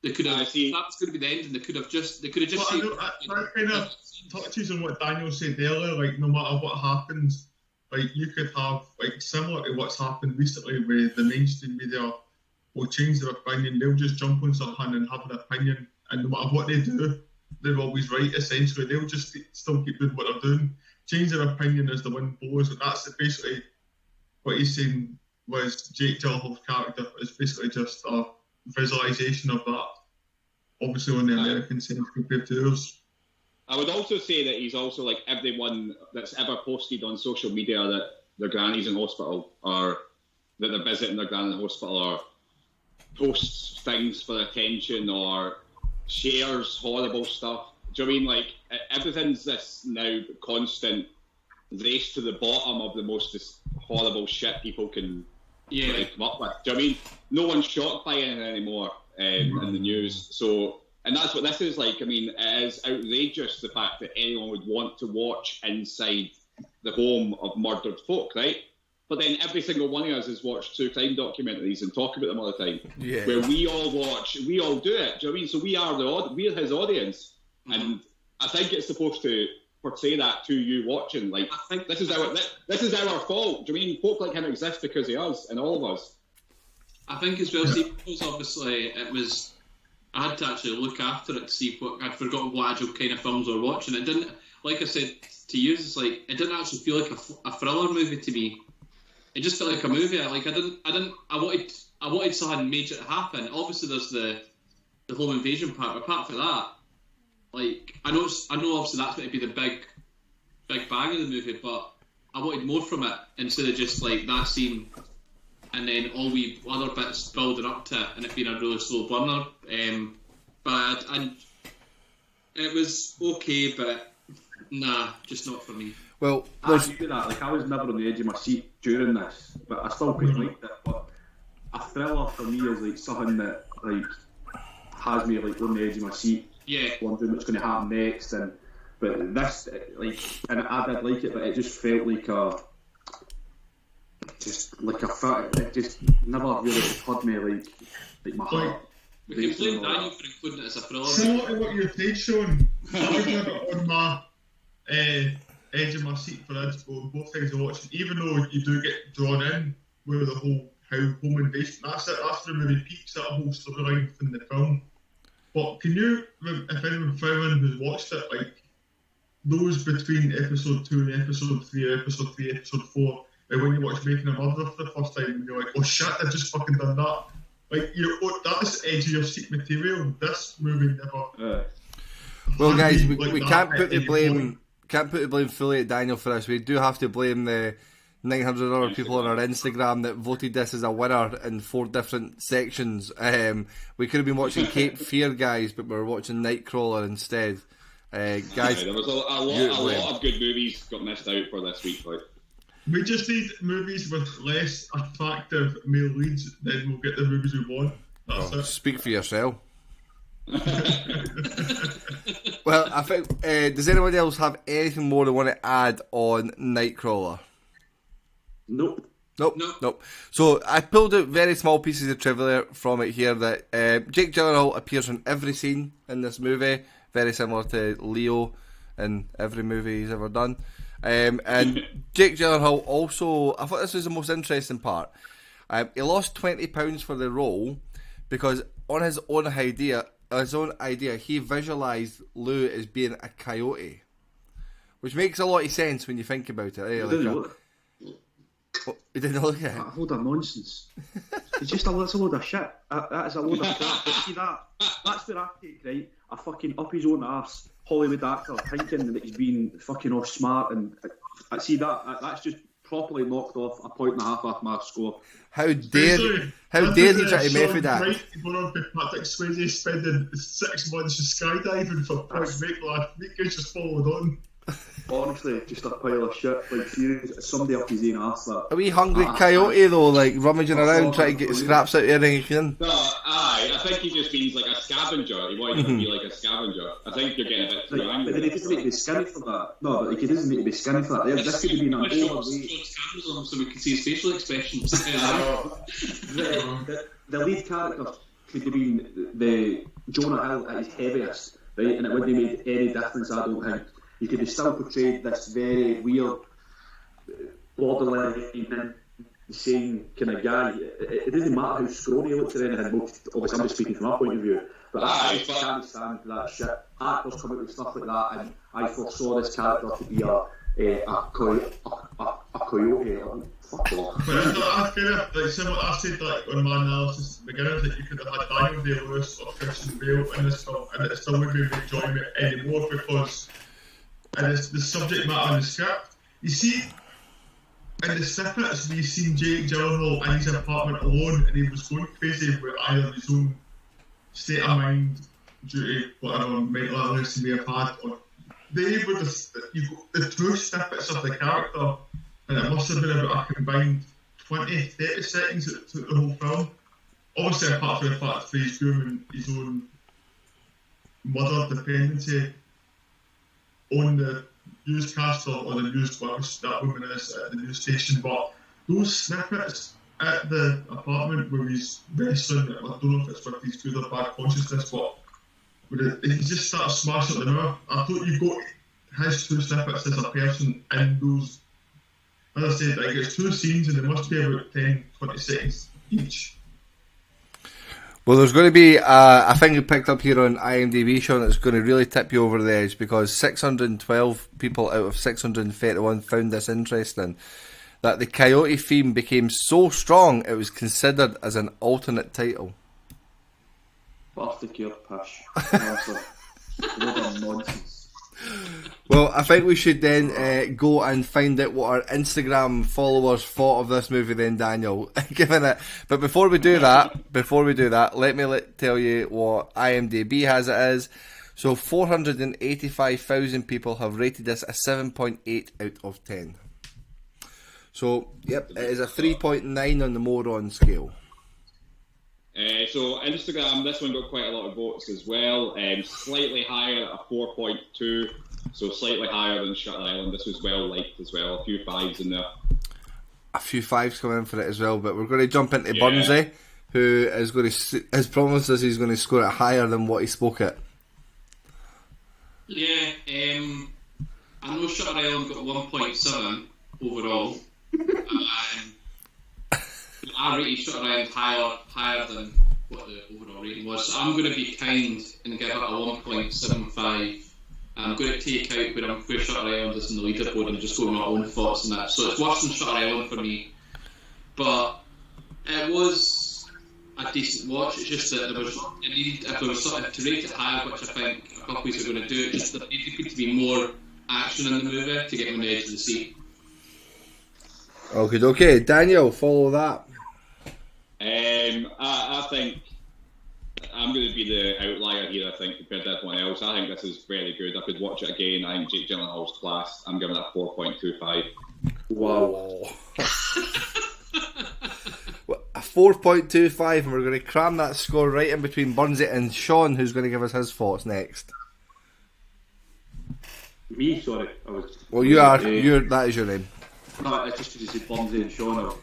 They could have, that was going to be the ending. They could have just said, that kind of touches on what Daniel said earlier, like, no matter what happens, like, you could have, like, similar to what's happened recently with the mainstream media will change their opinion. They'll just jump on something and have an opinion, and no matter what they do, they're always right, essentially. They'll just still keep doing what they're doing. Change their opinion as the wind blows, and that's basically what he's saying. was Jake Gyllenhaal's character. It's basically just a visualisation of that, obviously on the American sense compared to ours. I would also say that he's also like everyone that's ever posted on social media that their granny's in hospital or that they're visiting their granny in hospital or posts things for attention or shares horrible stuff. Do you know what I mean? Like, everything's this now constant race to the bottom of the most horrible shit people can come up with. Do you know what I mean? No one's shocked by anything anymore in the news. So, and that's what this is like. I mean, it is outrageous, the fact that anyone would want to watch inside the home of murdered folk, right? But then every single one of us has watched true crime documentaries and talk about them all the time. Yeah. Where we all do it. Do you know what I mean? So we're his audience. And I think it's supposed to portray that to you watching. Like, I think this is our fault. Do you mean folk like him exist because of us and all of us? I think as well, see, because obviously I had to actually look after it to see I'd forgotten what actual kind of films I was watching. It didn't, like I said to you, it's like it didn't actually feel like a thriller movie to me. It just felt like a movie. Like I wanted something major to happen. Obviously, there's the home invasion part. Apart from that, like I know obviously that's going to be the big bang of the movie, but I wanted more from it instead of just like that scene and then all we other bits building up to it and it being a really slow burner. But it was okay, but nah, just not for me. Well, I do that. Like I was never on the edge of my seat during this, but I still quite liked it. But a thriller for me is like something that like has me like on the edge of my seat, wondering what's going to happen next. But this, like, and I did like it, but it just felt like it just never really hurt me like my heart. We can blame Daniel for including it as a thriller. Similar to what you've played, Sean, I was never on my edge of my seat for this, both things I'm watching, even though you do get drawn in with the whole home invasion. That's it. That's the movie peaks that whole storyline from the film. But can you, if anyone who's watched it, like those between episode 2 and episode 3, episode 4, like when you watch Making a Murderer for the first time, and you're like, oh shit, I just fucking done that. Like that's edge of your seat material. This movie never. Well, guys, we can't put the blame. Can't put the blame fully at Daniel for this. We do have to blame the 900 other people on our Instagram that voted this as a winner in 4 different sections. We could have been watching Cape Fear, guys, but we were watching Nightcrawler instead. Guys, there was a lot of good movies got missed out for this week. Like. We just need movies with less attractive male leads, then we'll get the movies we want. That's it. Speak for yourself. Well, I think, does anyone else have anything more they want to add on Nightcrawler? Nope. So I pulled out very small pieces of trivia from it here that Jake Gyllenhaal appears in every scene in this movie, very similar to Leo in every movie he's ever done. And Jake Gyllenhaal also, I thought this was the most interesting part. He lost £20 for the role because on his own idea, he visualised Lou as being a coyote, which makes a lot of sense when you think about it. You didn't look at it? That load of nonsense. It's just that's a load of shit. That is a load of crap. See that? That's where I take, right? A fucking up his own arse Hollywood actor thinking that he's being fucking all smart, and I see that's just properly knocked off a 1.5 off my score. How dare he try to method that? One of Patrick Swayze spending 6 months skydiving for Point Break last week. He just followed on. Honestly, just a pile of shit. Like, seriously, somebody up his own arse. A wee hungry coyote though, like rummaging around trying to get scraps out of everything he can. No, I think he just means like a scavenger. He wanted to be like a scavenger. I think you're getting a bit too angry. But then he doesn't need to be skinny for that. No, but he doesn't need to be skinny for that. This could have been an overweight. So we can see his facial expressions. The lead character could have been the Jonah Hill at his heaviest, right? And it wouldn't have made any difference, I don't think. You could have still portrayed this very weird, borderline, insane kind of guy. It doesn't matter how scrawny he looks or anything. Obviously, I'm just speaking from our point of view. But I can't stand for that shit. Actors come out with stuff like that, and I foresaw this character to be a a coyote. Fuck off. But I kind of, like, similar, I said, like, on my analysis at the beginning, that you could have had Daniel Day-Lewis or Christian Bale in this film, and it still wouldn't be enjoying it anymore, because it's the subject matter and the script. You see, in the snippets, we seen Jake Gyllenhaal in his apartment alone, and he was going crazy with either his own state of mind, due to whatever mental illness he may have had, or they were the true snippets of the character, and it must have been about a combined 20-30 seconds that took the whole film. Obviously, apart from the fact that he's doing his own mother dependency on the newscaster or the news box that woman is at the news station, but those snippets at the apartment where he's wrestling, I don't know if it's with his good or bad consciousness, but he just starts smashing at the mirror. I thought you got his two snippets as a person in those. As I said, like, it's two scenes and they must be about 10-20 seconds each. Well, there's going to be a thing you picked up here on IMDb, Sean, that's going to really tip you over the edge, because 612 people out of 631 found this interesting, that the coyote theme became so strong it was considered as an alternate title. Bastard your pish. Honestly. Load of nonsense. Well, I think we should then go and find out what our Instagram followers thought of this movie then, Daniel. Given it. But before we do that, let me tell you what IMDb has it as. So 485,000 people have rated this a 7.8 out of 10. So, yep, it is a 3.9 on the Morons scale. So Instagram, this one got quite a lot of votes as well. Slightly higher, a 4.2, so slightly higher than Shutter Island. This was well liked as well. A few fives in there. A few fives come in for it as well. But we're going to jump into Burnsy, who is going to has promised us he's going to score it higher than what he spoke at. Yeah, I know Shutter Island got 1.7 overall. I rated Shutter Island higher than what the overall rating was, so I'm going to be kind and give it a 1.75. I'm going to take out where Shutter Island is in the leaderboard and just go with my own thoughts on that. So it's worse than Shutter Island for me, but it was a decent watch. It's just that if there was something to rate it higher, which I think a couple weeks are going to do, it's just that it needed to be more action in the movie to get me on the edge of the seat. Okay, Daniel, follow that. I think I'm going to be the outlier here, I think, compared to everyone else. I think this is very good. I could watch it again. I think Jake Gyllenhaal's class. I'm giving it a 4.25. Wow. A 4.25, and we're going to cram that score right in between Burnsy and Sean, who's going to give us his thoughts next. Me, sorry. Well, you are. That is your name. No, it's just because you said Burnsy and Sean.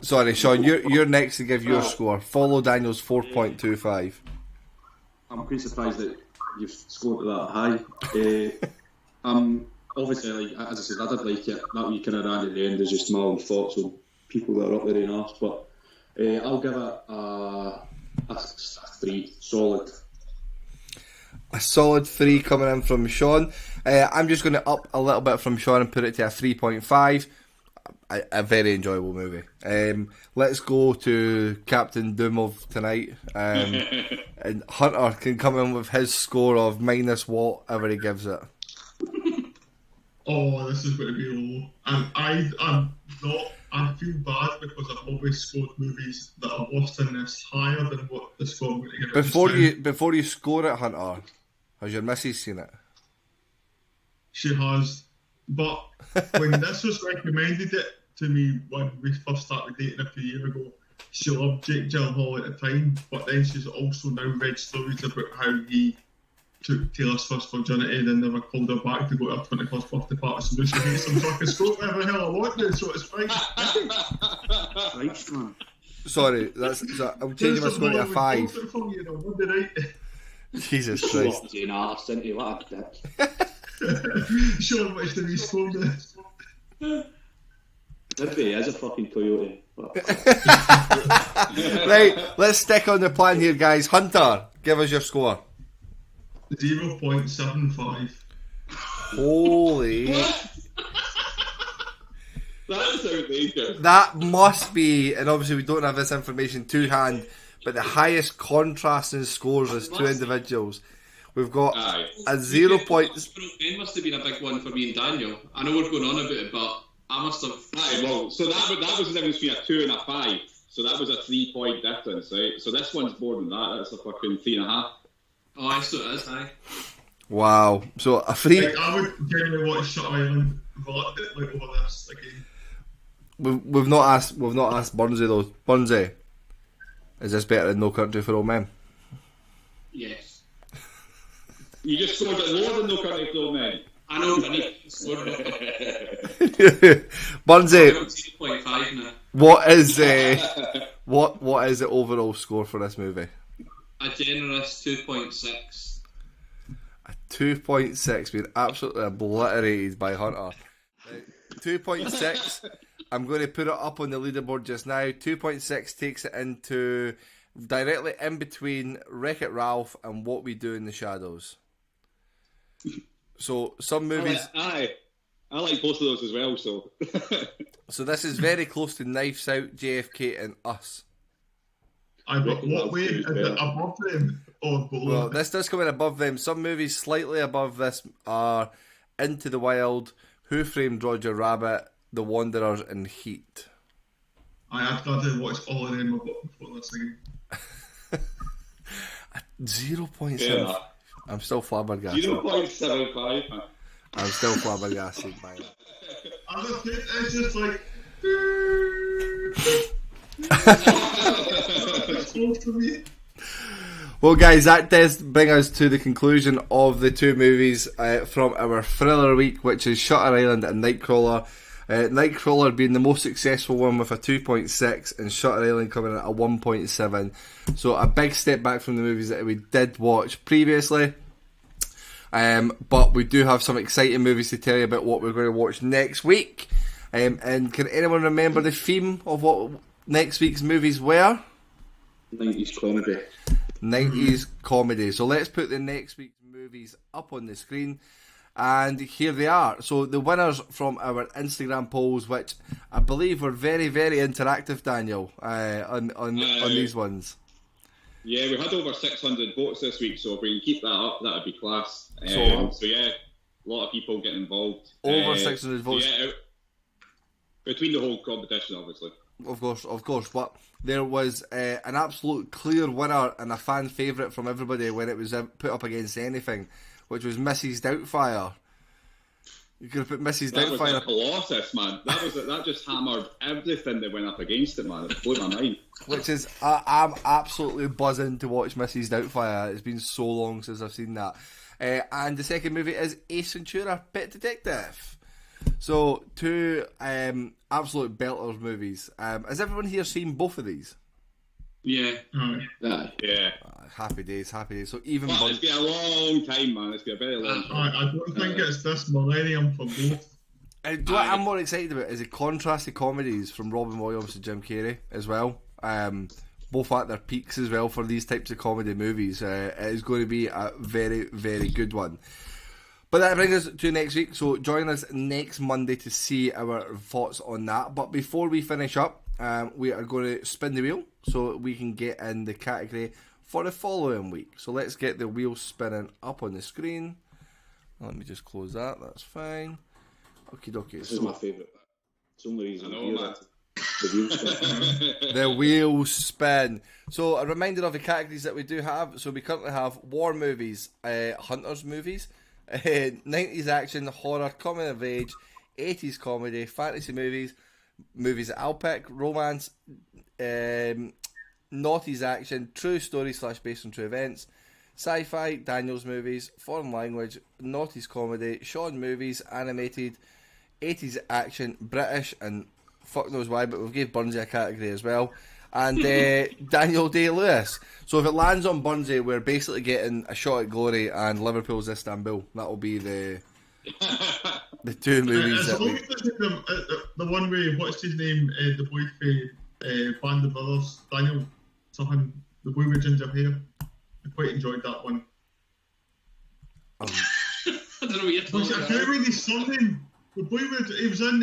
Sorry, Sean, you're next to give your score. Follow Daniel's 4.25. I'm quite surprised that you've scored that high. Obviously, like, as I said, I did like it. That wee kind of ran at the end is just my own thoughts on people that are up there in arse, but I'll give it a 3, solid. A solid 3 coming in from Sean. I'm just going to up a little bit from Sean and put it to a 3.5. A very enjoyable movie. Let's go to Captain Doom of tonight. And Hunter can come in with his score of minus whatever he gives it. Oh, this is going to be low. I feel bad because I've always scored movies that are worse than this higher than what the score I'm going to give it. Before you score it, Hunter, has your missus seen it? She has. But when this was recommended it to me when we first started dating a few years ago, she loved Jake Gyllenhaal at the time, but then she's also now read stories about how he took Taylor's first virginity and then never called her back to go to her 21st birthday party, so now she hates him, so I can score whatever the hell I want now, so it's fine. Right, man. Sorry, I'm changing my score to a 5. Jesus Christ. Sean wants to re-score this. He is a fucking coyote. Right, let's stick on the plan here, guys. Hunter, give us your score. 0.75. Holy. That's outrageous. That must be, and obviously we don't have this information to hand, but the highest contrasting scores as two individuals. We've got a 0 points. Ben must have been a big one for me and Daniel. I know we're going on about it, but I must have. Aye, well, so that was the difference between a 2 and a 5. So that was a 3-point difference, right? So this one's more than that. That's a fucking 3.5. Oh, I so it is, aye. Wow. So a free. Like, I would generally watch Shutter Island over this again. We've not asked Burnsy though. Burnsy, is this better than No Country for Old Men? Yes. You just scored it lower than No Country for Old Men. I know, but I need to score it. Burnsy, 2.5 now. what is what is the overall score for this movie? A generous 2.6. A 2.6 being absolutely obliterated by Hunter. 2.6. I'm going to put it up on the leaderboard just now. 2.6 takes it into directly in between Wreck-It Ralph and What We Do in the Shadows. So some movies. I like both of those as well. So. So this is very close to Knives Out, JFK, and Us. What way is it above them or below? Well, this does come in above them. Some movies slightly above this are Into the Wild, Who Framed Roger Rabbit, The Wanderers, and Heat. I've got to watch all of them before this again. 0.7. Yeah. I'm still flabbergasted. 0.75. I'm still flabbergasted by that. It's just like. It's close to me. Well, guys, that does bring us to the conclusion of the two movies from our thriller week, which is Shutter Island and Nightcrawler. Nightcrawler being the most successful one with a 2.6 and Shutter Island coming in at a 1.7. So a big step back from the movies that we did watch previously. But we do have some exciting movies to tell you about what we're going to watch next week. And can anyone remember the theme of what next week's movies were? 90s comedy. 90s comedy. So let's put the next week's movies up on the screen. And here they are. So the winners from our Instagram polls, which I believe were very, very interactive, Daniel, on these ones. Yeah, we had over 600 votes this week, so if we can keep that up, that would be class. So yeah, a lot of people getting involved. Over 600 votes. Yeah, between the whole competition, obviously. Of course, but there was an absolute clear winner and a fan favourite from everybody when it was put up against anything, which was Mrs. Doubtfire. You could have put Mrs. That Doubtfire. was a colossus, man. That just hammered everything that went up against it, man. It blew my mind. Which is, I'm absolutely buzzing to watch Mrs. Doubtfire. It's been so long since I've seen that. And the second movie is Ace Ventura: Pet Detective. So, two absolute belters movies. Has everyone here seen both of these? Yeah. Yeah. Happy days. So even It's been a long time, man. It's been a very long time. I don't think it's this millennium for both. What I'm more excited about is the contrasted comedies from Robin Williams to Jim Carrey as well. Both at their peaks as well for these types of comedy movies. It is going to be a very, very good one. But that brings us to next week, so join us next Monday to see our thoughts on that. But before we finish up, we are going to spin the wheel so we can get in the category for the following week. So let's get the wheel spinning up on the screen. Let me just close that, that's fine. Okie dokie. This is my favourite bit. It's the only reason I know, man. The wheel spin. The wheel spin. So a reminder of the categories that we do have. So we currently have war movies, hunters movies, 90s action, horror, coming of age, 80s comedy, fantasy movies that I'll pick, romance, noughties action, true story / based on true events, sci-fi, Daniel's movies, foreign language, noughties comedy, Sean movies, animated, 80s action, British, and fuck knows why, but we've gave Burnsy a category as well. And Daniel Day-Lewis. So if it lands on Burnsy, we're basically getting a shot at glory and Liverpool's Istanbul. That will be the two movies that we... The one where, what's his name, the boy for Band of Brothers, Daniel something, the boy with ginger hair. I quite enjoyed that one. I don't know what you're talking I about. can't remember his surname. The boy with, he was in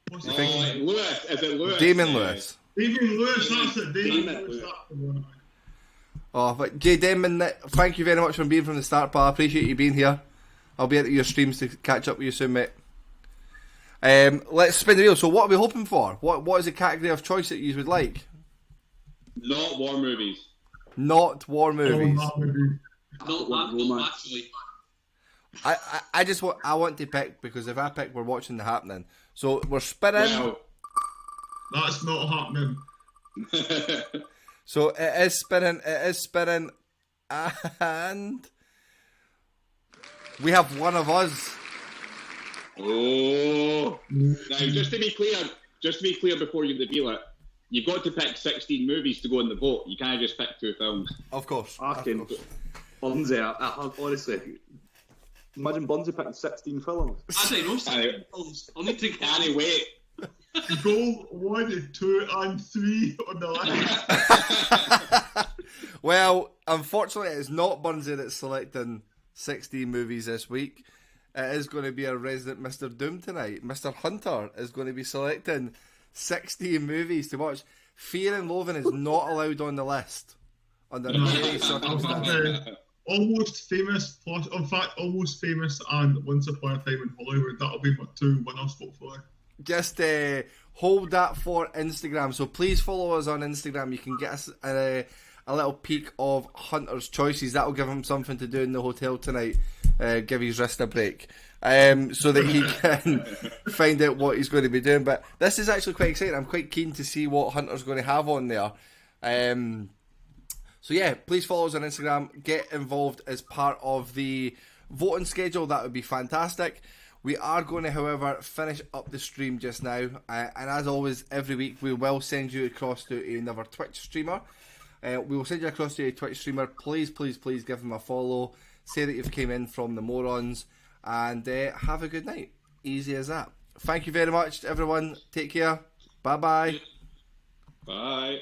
What's You it think- called? Lewis, is it Lewis? Damon Yeah. Lewis. Damien Lewis, that's it. Damien Damon Lewis, Lewis. that's the one. Oh, but Jay Damon, thank you very much for being from the start, pal. I appreciate you being here. I'll be at your streams to catch up with you soon, mate. Let's spin the wheel. So what are we hoping for? What is the category of choice that you would like? Not war movies. Not war movies. Oh, that would be- Not actually. I just want to pick, because if I pick, we're watching The Happening. So we're spinning. Well, That's not happening. So it is spinning, and we have one of us. oh. Now, just to be clear before you reveal it, you've got to pick 16 movies to go in the vote. You can't just pick 2 films. Of course. I can. Bunzy, honestly, imagine Bunzy picking 16 films. I don't know, 16 films. I'll need to get Can't wait. Goal 1, 2, and 3 on the list. Well, unfortunately, it's not Bunzy that's selecting 16 movies this week. It is going to be our resident Mr. Doom tonight. Mr. Hunter is going to be selecting 16 movies to watch. Fear and Loathing is not allowed on the list under any circumstances. Almost Famous, plus, in fact, Almost Famous and Once Upon a Time in Hollywood. That'll be my 2 winners, hopefully. Just hold that for Instagram. So please follow us on Instagram. You can get us a little peek of Hunter's choices. That'll give him something to do in the hotel tonight. Give his wrist a break. So that he can find out what he's going to be doing. But this is actually quite exciting. I'm quite keen to see what Hunter's going to have on there. So yeah, please follow us on Instagram. Get involved as part of the voting schedule. That would be fantastic. We are going to, however, finish up the stream just now. And as always, every week we will send you across to another Twitch streamer. We will send you across to a Twitch streamer. Please, please, please give him a follow. Say that you've came in from the Morons. And have a good night. Easy as that. Thank you very much, everyone. Take care. Bye-bye. Bye.